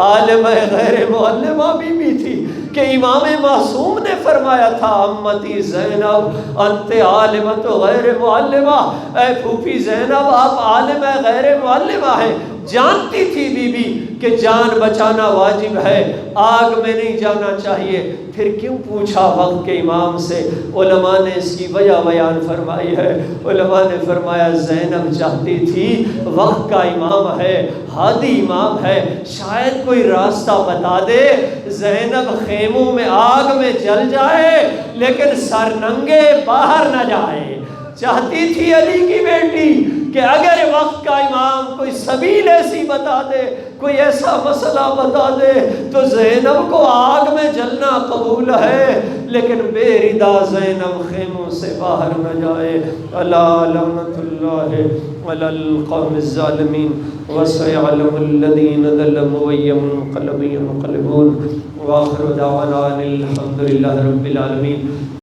عالمہ غیر معلمہ بھی تھی کہ امام معصوم نے فرمایا تھا امتی زینب انت عالمۃ غیر معلمہ، اے پھوپھی زینب آپ عالمہ غیر معلمہ ہیں۔ جانتی تھی بی بی کہ جان بچانا واجب ہے، آگ میں نہیں جانا چاہیے، پھر کیوں پوچھا وقت کے امام سے؟ علماء نے اس کی وجہ بیان فرمائی ہے۔ علماء نے فرمایا زینب چاہتی تھی وقت کا امام ہے، ہادی امام ہے، شاید کوئی راستہ بتا دے، زینب خیموں میں آگ میں جل جائے لیکن سر ننگے باہر نہ جائے۔ چاہتی تھی علی کی بیٹی کہ اگر وقت کا امام کوئی سبیل ایسی بتا دے، کوئی ایسا مسئلہ بتا دے تو زینب کو آگ میں جلنا قبول ہے، لیکن بے ردا زینب خیموں سے باہر نہ جائے۔ الا لعنت اللہ علی القوم الظالمین وسيعلم الذين ظلموا أي منقلب ينقلبون وآخر دعوانا الحمد لله رب العالمين۔